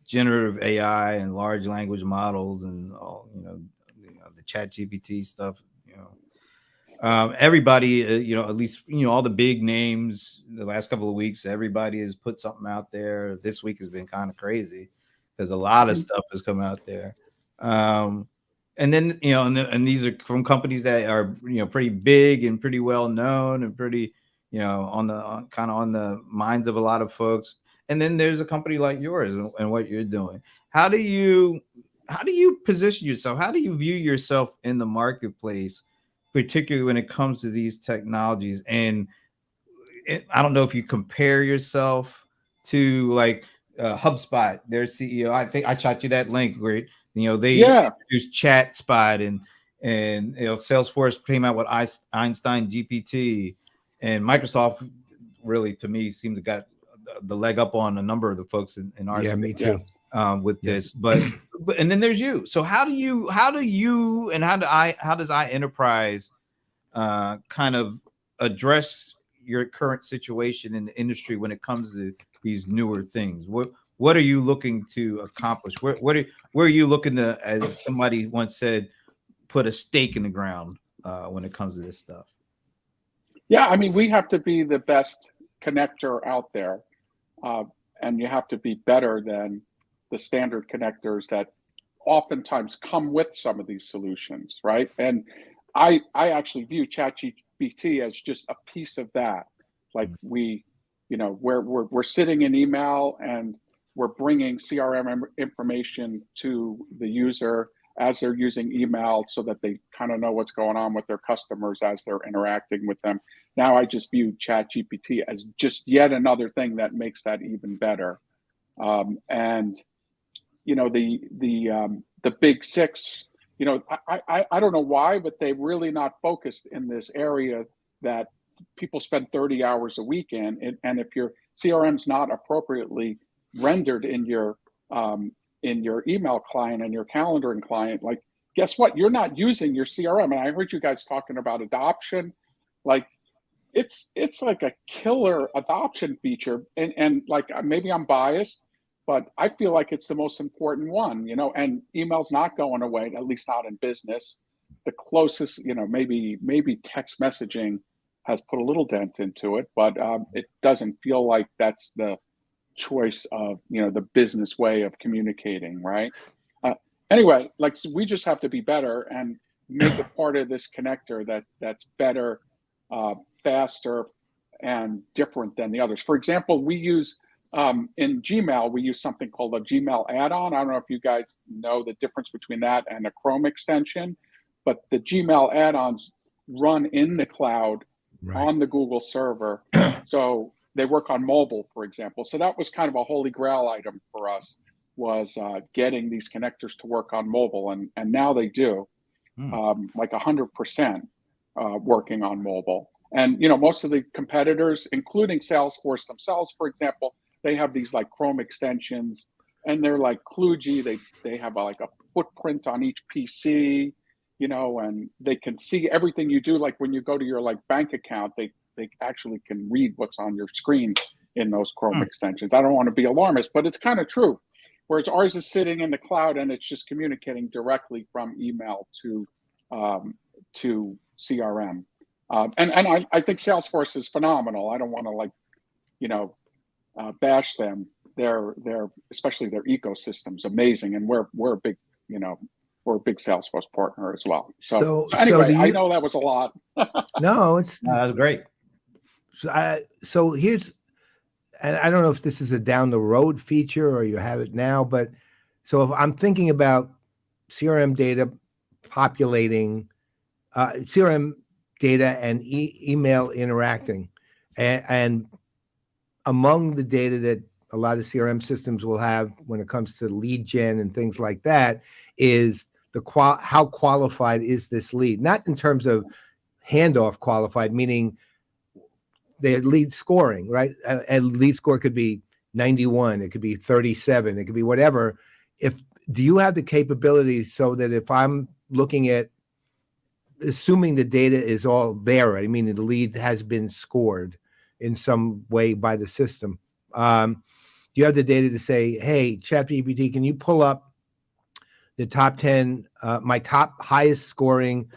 generative AI and large language models and all, the ChatGPT stuff, everybody, at least, all the big names the last couple of weeks, everybody has put something out there. This week has been kind of crazy because a lot of stuff has come out there. And then, and these are from companies that are, pretty big and pretty well known and pretty, on the minds of a lot of folks. And then there's a company like yours and what you're doing. How do you position yourself? How do you view yourself in the marketplace, particularly when it comes to these technologies? And I don't know if you compare yourself to like HubSpot, their CEO. I think I shot you that link where they introduced ChatSpot and Salesforce came out with Einstein GPT, and Microsoft really, to me, seems to got the leg up on a number of the folks in our space, me too. With this, but and then there's you. So how does iEnterprise kind of address your current situation in the industry when it comes to these newer things? What are you looking to accomplish? Where are you looking to, as somebody once said, put a stake in the ground when it comes to this stuff? Yeah, I mean, we have to be the best connector out there, and you have to be better than the standard connectors that oftentimes come with some of these solutions, right? And I actually view ChatGPT as just a piece of that. Like we're sitting in email and we're bringing CRM information to the user as they're using email so that they kind of know what's going on with their customers as they're interacting with them. Now I just view ChatGPT as just yet another thing that makes that even better. And the big six, I don't know why, but they're really not focused in this area that people spend 30 hours a week in. And if your CRM's not appropriately rendered in your email client and your calendaring client, like guess what? You're not using your CRM. And I heard you guys talking about adoption. Like it's like a killer adoption feature. And like maybe I'm biased, but I feel like it's the most important one, you know, and email's not going away, at least not in business. The closest, you know, maybe text messaging has put a little dent into it, but it doesn't feel like that's the choice of, you know, the business way of communicating, right? Anyway, like so we just have to be better and make it part of this connector that's better, faster, and different than the others. For example, we use in Gmail, we use something called a Gmail add-on. I don't know if you guys know the difference between that and a Chrome extension, but the Gmail add-ons run in the cloud on the Google server. So they work on mobile, for example. So that was kind of a holy grail item for us, was getting these connectors to work on mobile. And now they do, like 100% working on mobile. And, you know, most of the competitors, including Salesforce themselves, for example, they have these like Chrome extensions, and they're like kludgy. They have like a footprint on each PC, you know, and they can see everything you do. Like when you go to your like bank account, they actually can read what's on your screen in those Chrome extensions. I don't want to be alarmist, but it's kind of true. Whereas ours is sitting in the cloud and it's just communicating directly from email to CRM. And I think Salesforce is phenomenal. I don't want to like, you know, bash them. They're especially their ecosystem's amazing, and we're a big, you know, we're a big Salesforce partner as well. So anyway, I know that was a lot. No, it's that was great. So here's, and I don't know if this is a down the road feature or you have it now, but so if I'm thinking about CRM data populating, CRM data and email interacting, and among the data that a lot of CRM systems will have when it comes to lead gen and things like that is how qualified is this lead? Not in terms of handoff qualified, meaning the lead scoring, right? And lead score could be 91, it could be 37, it could be whatever. Do you have the capability so that if I'm looking at, assuming the data is all there, I mean, the lead has been scored in some way by the system, do you have the data to say, hey, ChatGPT, can you pull up the top 10, my top highest scoring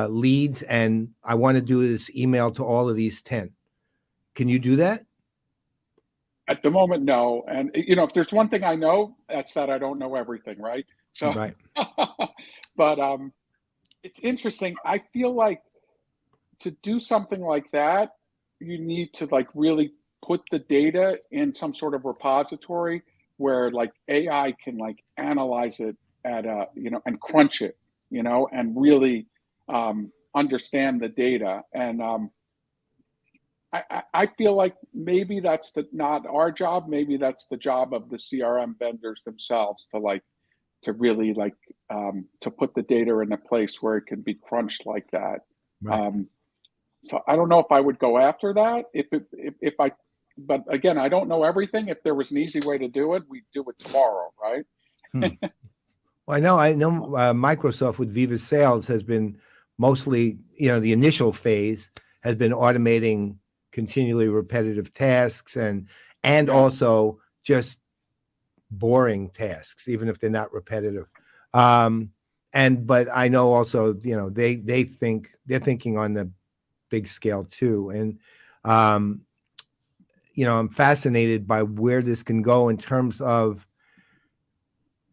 leads, and I want to do this email to all of these 10? Can you do that? At the moment, no. And, you know, if there's one thing I know, that's that I don't know everything, right? So, right. But it's interesting. I feel like to do something like that, you need to like really put the data in some sort of repository where like AI can like analyze it at a, you know, and crunch it, you know, and really understand the data. And I feel like maybe that's not our job. Maybe that's the job of the CRM vendors themselves to really like to put the data in a place where it can be crunched like that. Right. So I don't know if I would go after that. But again, I don't know everything. If there was an easy way to do it, we'd do it tomorrow, right? Well, I know Microsoft with Viva Sales has been mostly, you know, the initial phase has been automating continually repetitive tasks and also just boring tasks, even if they're not repetitive. But I know also, you know, they're thinking on the big scale too. And, you know, I'm fascinated by where this can go in terms of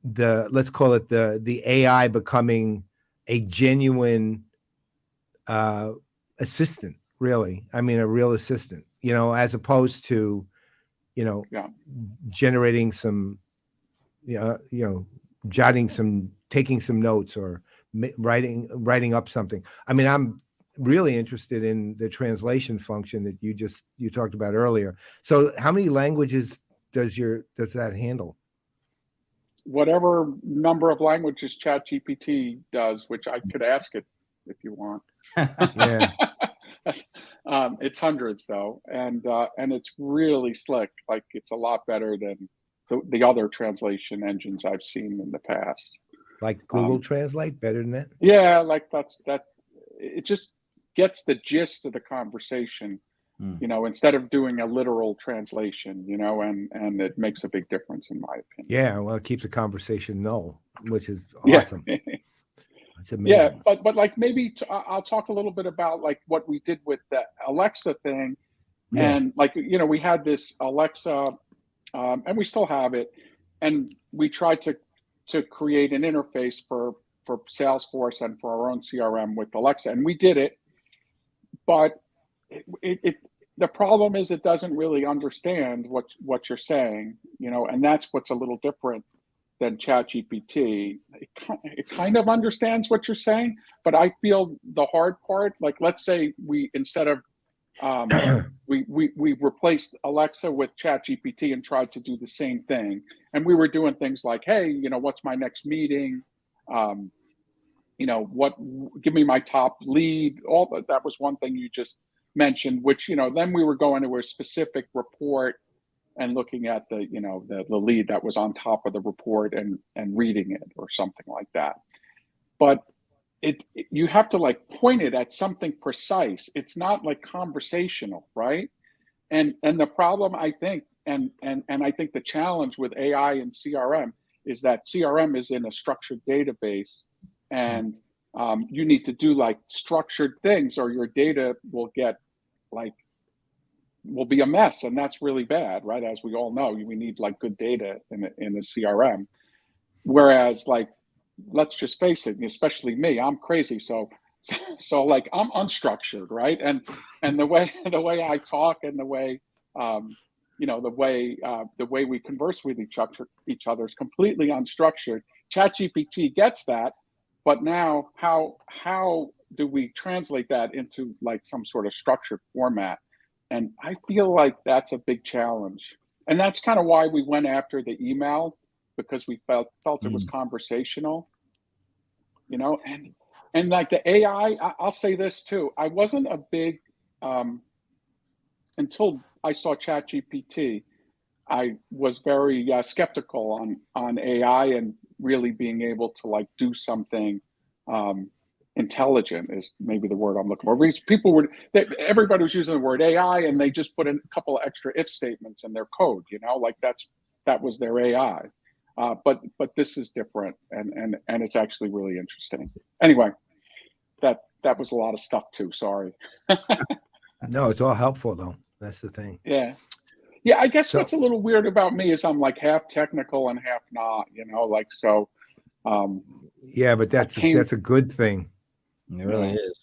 let's call it the AI becoming a genuine assistant, really. I mean, a real assistant, you know, as opposed to, you know, generating some, you know, taking some notes or writing up something. I mean, I'm really interested in the translation function that you talked about earlier. So how many languages does that handle? Whatever number of languages ChatGPT does, which I could ask it if you want. Yeah. It's hundreds though, and it's really slick. Like it's a lot better than the other translation engines I've seen in the past. Like Google Translate, better than that? Yeah, like that. It just gets the gist of the conversation, instead of doing a literal translation, and it makes a big difference in my opinion. Yeah, well, it keeps the conversation null, which is Yeah. awesome. It's amazing. Yeah, but like maybe I'll talk a little bit about like what we did with the Alexa thing, and like we had this Alexa, and we still have it, and we tried to create an interface for Salesforce and for our own CRM with Alexa, and we did it, but the problem is it doesn't really understand what you're saying, and that's what's a little different than ChatGPT. It kind of understands what you're saying, but I feel the hard part, like let's say we instead of we replaced Alexa with ChatGPT and tried to do the same thing, and we were doing things like, hey, what's my next meeting? Give me my top lead. All that was one thing you just mentioned, which then we were going to a specific report and looking at the lead that was on top of the report and reading it or something like that. But you have to like point it at something precise. It's not like conversational, right? And the problem, I think, and I think the challenge with AI and CRM is that CRM is in a structured database, and you need to do like structured things, or your data will be a mess, and that's really bad, right? As we all know, we need like good data in a CRM. Whereas, like, let's just face it, especially me, I'm crazy, so like I'm unstructured, right? And the way I talk and the way the way we converse with each other is completely unstructured. ChatGPT gets that, but now how do we translate that into like some sort of structured format? And I feel like that's a big challenge. And that's kind of why we went after the email, because we felt it was conversational, and like the AI, I'll say this too. I wasn't a big, until I saw ChatGPT, I was very skeptical on AI and really being able to like do something intelligent is maybe the word I'm looking for. Because everybody was using the word AI, and they just put in a couple of extra if statements in their code, like that was their AI. But this is different, and it's actually really interesting. Anyway, that was a lot of stuff too. Sorry. No, it's all helpful though. That's the thing. Yeah. I guess what's a little weird about me is I'm like half technical and half not. Like so. Yeah, but that's a good thing. It really is.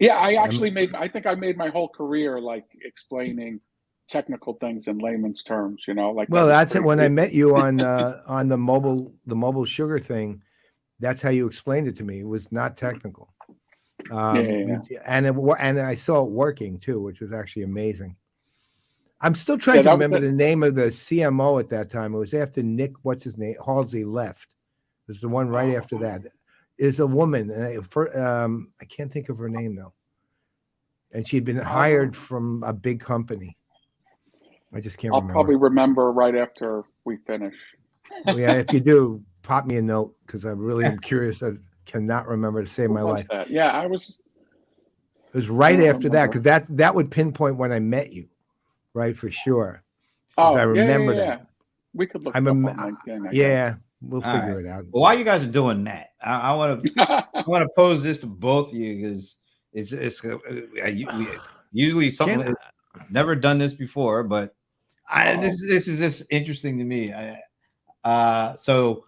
Yeah, I think I made my whole career like explaining technical things in layman's terms, like. Well, that's it. When I met you on the mobile sugar thing, that's how you explained it to me. It was not technical. And I saw it working too, which was actually amazing. I'm still trying to remember the name of the CMO at that time. It was after Nick, what's his name? Halsey left. It was the one right after that. Is a woman, and I can't think of her name though. And she'd been hired from a big company. I just can't remember. I'll probably remember right after we finish. Well, yeah, if you do, pop me a note, because I really am curious. I cannot remember to save my life. That? Yeah, I was. It was right after that, because that would pinpoint when I met you, right, for sure. I remember that. We could look it up on LinkedIn. Yeah, we'll figure it out. Well, while you guys are doing that, I want to pose this to both of you, because it's usually something never done this before, but this is just interesting to me. So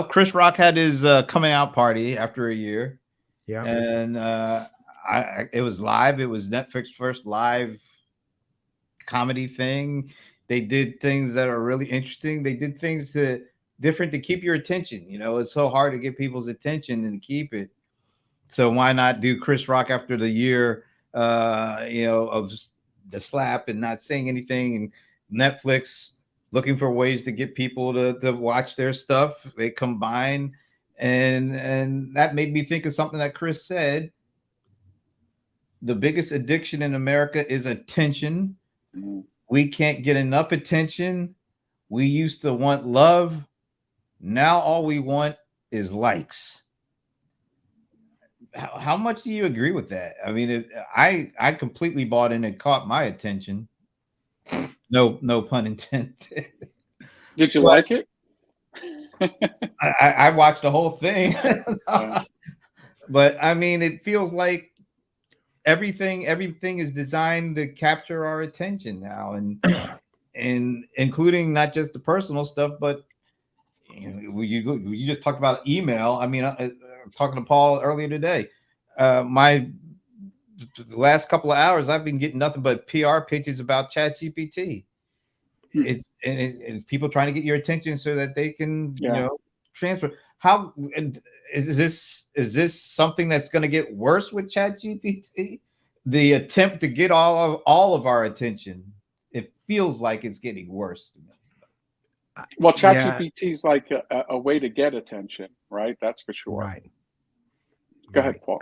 Chris Rock had his coming out party after a year. Yeah. And it was live. It was Netflix's first live comedy thing. They did things that are really interesting. They did things different to keep your attention. It's so hard to get people's attention and keep it. So why not do Chris Rock after the year, of the slap and not saying anything, and Netflix looking for ways to get people to watch their stuff. They combine, and that made me think of something that Chris said. The biggest addiction in America is attention. We can't get enough attention. We used to want love. Now all we want is likes. How much do you agree with that? I mean, I completely bought in and caught my attention. No pun intended. Did you But like it? I watched the whole thing. Yeah. But I mean, it feels like everything is designed to capture our attention now, and including not just the personal stuff, but you just talked about email. I mean, I'm talking to Paul earlier today. My the last couple of hours, I've been getting nothing but PR pitches about ChatGPT. And people trying to get your attention so that they can transfer. How is this something that's going to get worse with ChatGPT? The attempt to get all of our attention, it feels like it's getting worse to me. Well, ChatGPT is like a way to get attention, right? That's for sure. Right. Go ahead, Paul.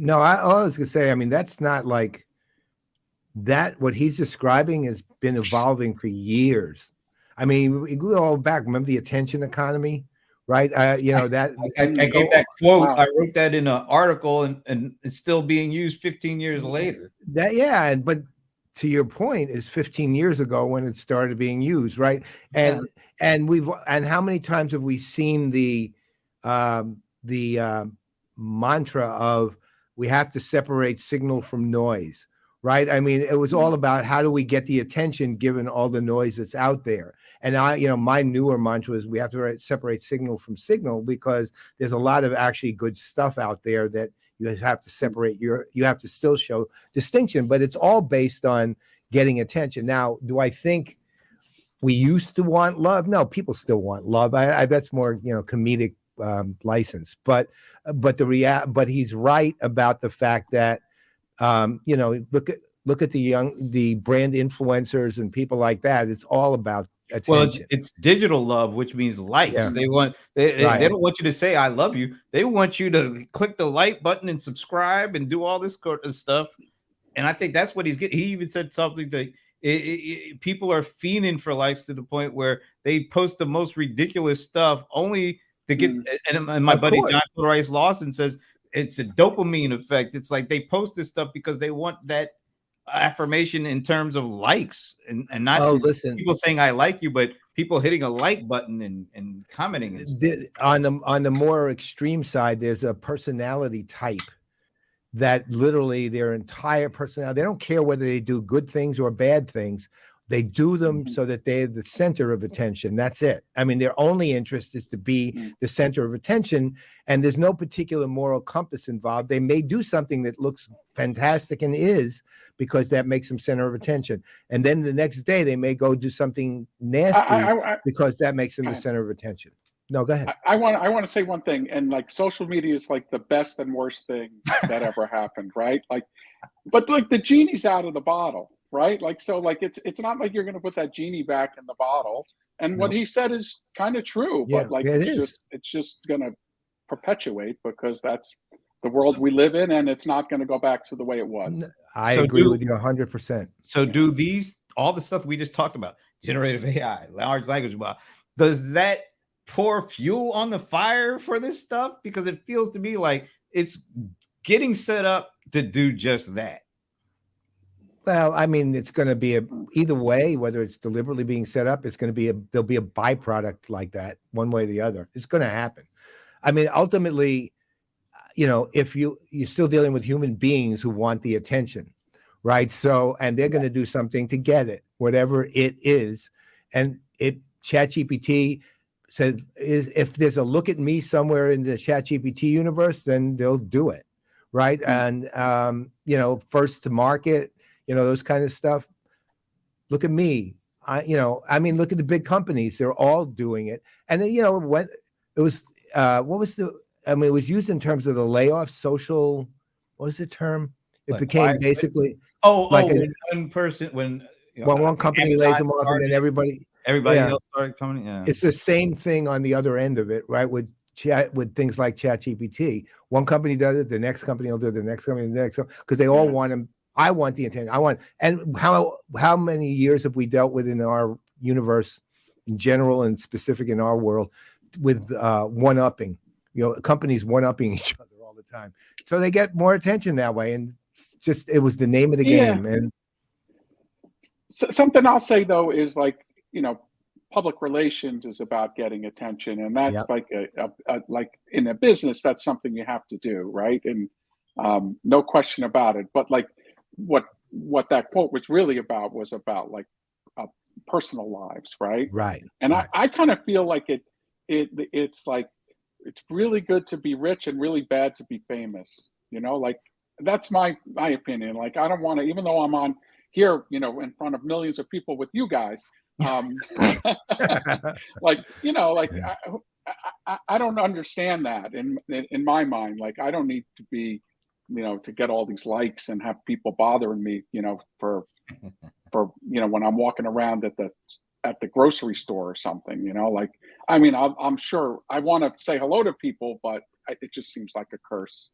No, I was gonna say, I mean, that's not like that. What he's describing has been evolving for years. I mean, we go all back. Remember the attention economy, right? You know that. I gave that quote. Wow. I wrote that in an article, and it's still being used 15 years later. But to your point, is 15 years ago when it started being used, right? And how many times have we seen the mantra of we have to separate signal from noise, right? I mean, it was all about how do we get the attention given all the noise that's out there. And my newer mantra is we have to separate signal from signal, because there's a lot of actually good stuff out there that you have to separate. You have to still show distinction, but it's all based on getting attention. Now, do I think we used to want love? No, people still want love. That's more comedic license, but he's right about the fact that look at the brand influencers and people like that. It's all about attention. Well, it's digital love, which means likes. Yeah. They don't want you to say I love you. They want you to click the like button and subscribe and do all this sort of stuff. And I think that's what he's getting. He even said something that people are fiending for likes to the point where they post the most ridiculous stuff only to get. And my buddy John Rice Lawson says it's a dopamine effect. It's like they post this stuff because they want that affirmation in terms of likes, and not people saying I like you, but people hitting a like button and commenting. On the more extreme side, there's a personality type that literally their entire personality, they don't care whether they do good things or bad things. They do them so that they're the center of attention. That's it. I mean, their only interest is to be the center of attention, and there's no particular moral compass involved. They may do something that looks fantastic and is, because that makes them center of attention. And then the next day they may go do something nasty because that makes them the center of attention. No, go ahead. I want to say one thing, and like social media is like the best and worst thing that ever happened, right? But the genie's out of the bottle. Right, it's not like you're going to put that genie back in the bottle. And what he said is kind of true, but it's just going to perpetuate, because that's the world we live in, and it's not going to go back to the way it was. I agree with you 100%. So do all the stuff we just talked about, generative AI, large language model, does that pour fuel on the fire for this stuff? Because it feels to me like it's getting set up to do just that. Well, I mean, it's going to be either way, whether it's deliberately being set up, there'll be a byproduct like that, one way or the other. It's going to happen. I mean, ultimately, if you're still dealing with human beings who want the attention, right? So, and they're going to do something to get it, whatever it is. And ChatGPT said, if there's a look at me somewhere in the ChatGPT universe, then they'll do it, right? And first to market. Those kind of stuff. Look at me. Look at the big companies. They're all doing it. And then, when it was, it was used in terms of the layoff, social, what was the term? It became basically. One person, when one company lays them off, and then everybody else started coming. Yeah. It's the same thing on the other end of it, right? With things like ChatGPT. One company does it, the next company will do it, the next company, the next, because they all want them. I want the attention. And how many years have we dealt with in our universe in general and specific in our world, one-upping. Companies one-upping each other all the time, so they get more attention that way. And it was the name of the game. And something I'll say though is like, public relations is about getting attention, and that's like like in a business, that's something you have to do, right? And no question about it. But like what that quote was really about was about like personal lives, right? Right. And right. I kind of feel like it's like it's really good to be rich and really bad to be famous. Like that's my opinion. Like I don't want to, even though I'm on here, in front of millions of people with you guys. Like I don't understand that in my mind. Like I don't need to be, to get all these likes and have people bothering me, for when I'm walking around at the grocery store or something. Like I mean, I'm sure I want to say hello to people, but it just seems like a curse.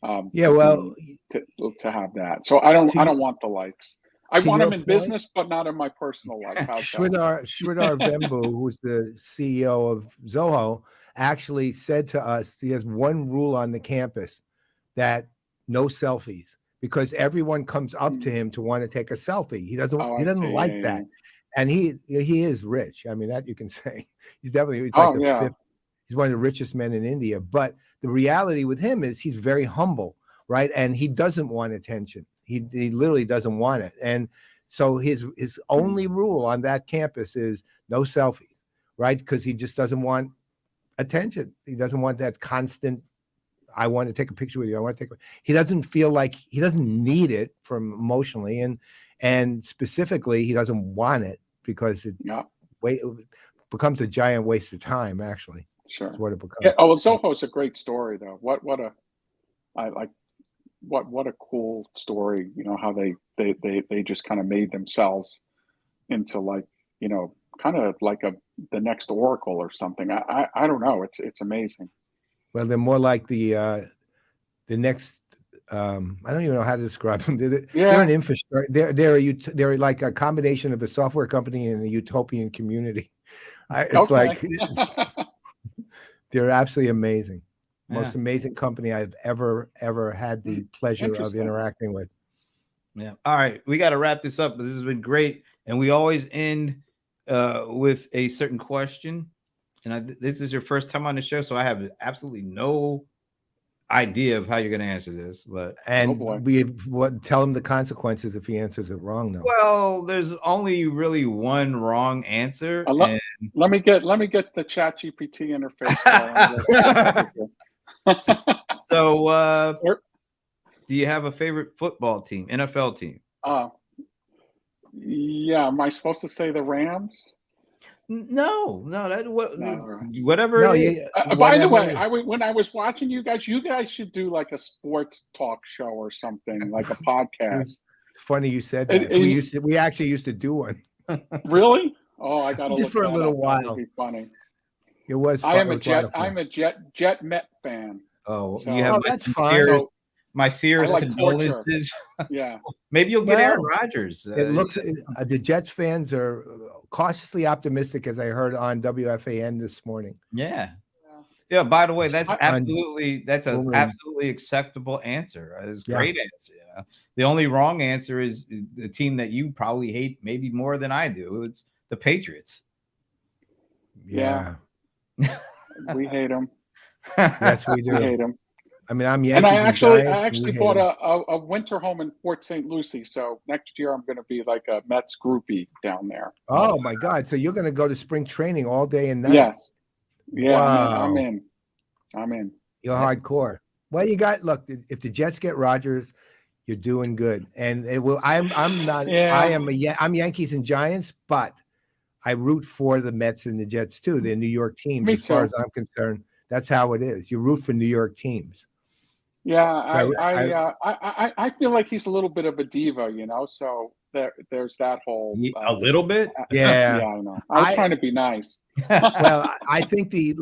To have that. So I don't want the likes. I want them in business, but not in my personal life. Sridhar Vembu, who's the CEO of Zoho, actually said to us, he has one rule on the campus, that no selfies, because everyone comes up to him to want to take a selfie. He doesn't like that. And he is rich. I mean, that you can say. He's definitely fifth. He's one of the richest men in India. But the reality with him is he's very humble, right? And he doesn't want attention. He literally doesn't want it. And so his only rule on that campus is no selfies, right? Because he just doesn't want attention. He doesn't want that constant, I want to take a picture with you. He doesn't feel like, he doesn't need it from emotionally. And specifically, he doesn't want it because it becomes a giant waste of time, actually. Sure. That's what it becomes. Yeah. Oh, well, Zoho's a great story though. What a cool story, how they just kind of made themselves into like, kind of like the next Oracle or something. I don't know. It's amazing. Well, they're more like the next, I don't even know how to describe them. They're an infrastructure. They're like a combination of a software company and a utopian community. They're absolutely amazing. Most amazing company I've ever had the pleasure of interacting with. Yeah. All right. We got to wrap this up, but this has been great. And we always end with a certain question. And this is your first time on the show, so I have absolutely no idea of how you're going to answer this. But tell him the consequences if he answers it wrong, though. Well, there's only really one wrong answer. Let me get the Chat GPT interface. So, do you have a favorite football team, NFL team? Yeah. Am I supposed to say the Rams? No. Whatever. No, by the way, when I was watching you guys should do like a sports talk show or something, like a podcast. It's funny you said that. We actually used to do one. Really? Oh, I got to look for a little while. That would be funny. It was. Fun. I'm a Jet Met fan. Oh, so, you have my serious condolences. Yeah. Maybe you'll get Aaron Rodgers. It looks the Jets fans are cautiously optimistic, as I heard on WFAN this morning. Yeah. By the way, that's absolutely acceptable answer. It's a great answer. The only wrong answer is the team that you probably hate maybe more than I do. It's the Patriots. Yeah. We hate them. Yes, we do. We hate them. I mean, I'm Yankees. And I actually bought a winter home in Port St. Lucie. So next year I'm going to be like a Mets groupie down there. Oh my God! So you're going to go to spring training all day and night? Yes. Yeah. Wow. I'm in. You're hardcore. Well, look. If the Jets get Rodgers, you're doing good. And it will. I'm not. Yeah. I'm Yankees and Giants, but I root for the Mets and the Jets too. They're New York teams. Me as far too. as I'm concerned, that's how it is. You root for New York teams. Yeah, I feel like he's a little bit of a diva, so there's that whole a little bit. Yeah, I know. I was trying to be nice. Well, I think the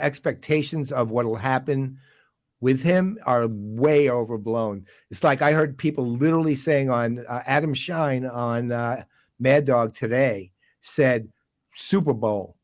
expectations of what will happen with him are way overblown. It's like I heard people literally saying on Adam Shine on Mad Dog today said Super Bowl.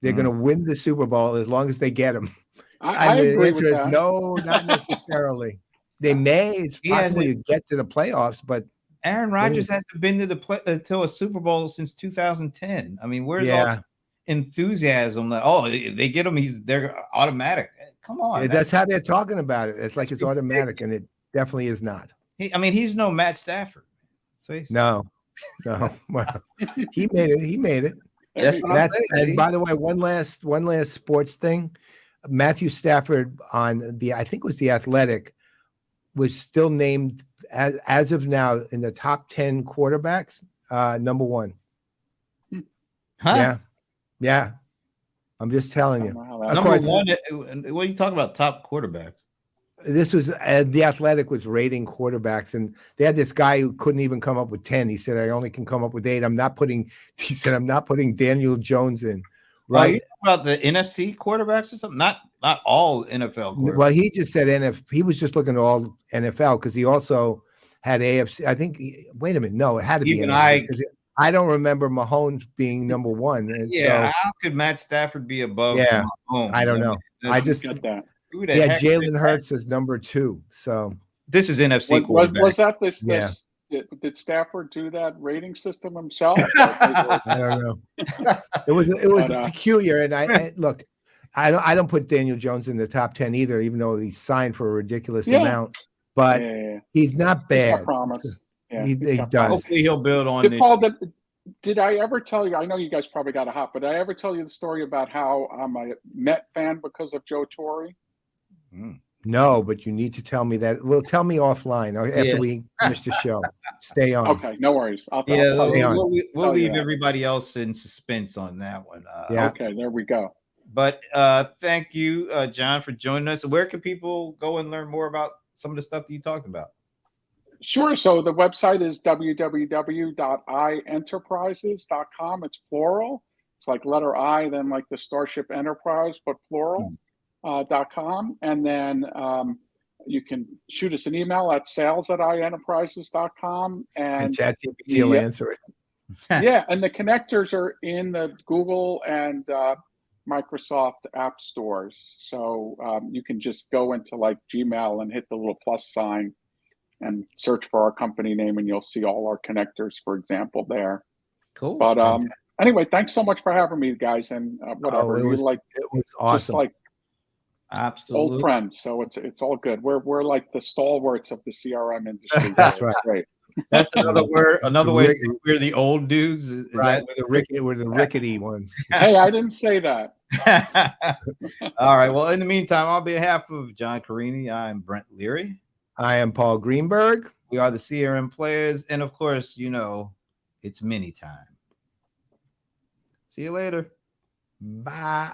They're going to win the Super Bowl as long as they get him. I The agree answer with is that. no, not necessarily. They may. It's He possible hasn't- you get to the playoffs, but Aaron Rodgers hasn't been to the to a Super Bowl since 2010. I mean, where's all the enthusiasm? That, oh, they get him, they're automatic. Come on, that's how they're talking about it. It's like it's automatic, and it definitely is not. He's no Matt Stafford. No. Well, he made it. He made it. That's what I'm saying. And by the way, one last sports thing. Matthew Stafford on I think it was The Athletic, was still named as of now in the top 10 quarterbacks, number 1. Huh? Yeah. I'm just telling you. Number 1. What are you talking about? Top quarterbacks? This was The Athletic was rating quarterbacks, and they had this guy who couldn't even come up with 10. He said, "I only can come up with 8. I'm not putting Daniel Jones in." Right? Are you talking about the NFC quarterbacks or something? Not all NFL quarterbacks. Well, he just said NFL. He was just looking at all NFL because he also had AFC. I think. Wait a minute. No, it had to be. Even I don't remember Mahomes being number 1. And how could Matt Stafford be above Mahomes? I don't know. I just got that. Yeah, Jalen Hurts is number 2. So this is NFC quarterback. Was that this? Did Stafford do that rating system himself? I don't know. It was peculiar, and I look. I don't put Daniel Jones in the top 10 either, even though he signed for a ridiculous amount. But he's not bad. I promise. Yeah, he does. Hopefully, he'll build on this. Paul, did I ever tell you? I know you guys probably got a hot, but did I ever tell you the story about how I'm a Met fan because of Joe Torre? No, but you need to tell me that. Well, tell me offline after we finish the show. Stay on. Okay, no worries. We'll leave everybody else in suspense on that one. Okay, there we go. But thank you, John, for joining us. Where can people go and learn more about some of the stuff that you talked about? Sure. So the website is www.iEnterprises.com. It's plural. It's like letter I, then like the Starship Enterprise, but plural. .com, and then you can shoot us an email at sales@iEnterprises.com, and ChatGPT will answer it. Yeah, and the connectors are in the Google and Microsoft app stores, so you can just go into like Gmail and hit the little plus sign and search for our company name, and you'll see all our connectors, for example, there. Cool. But anyway, thanks so much for having me, guys, and whatever it was awesome. Just like absolutely old friends, so it's all good. We're like the stalwarts of the CRM industry. That's right. Great. That's another word. Another way to say we're the old dudes. Right. We're the rickety ones. Hey, I didn't say that. All right. Well, in the meantime, on behalf of John Carini, I'm Brent Leary. I am Paul Greenberg. We are the CRM Playaz, and of course, it's mini time. See you later. Bye.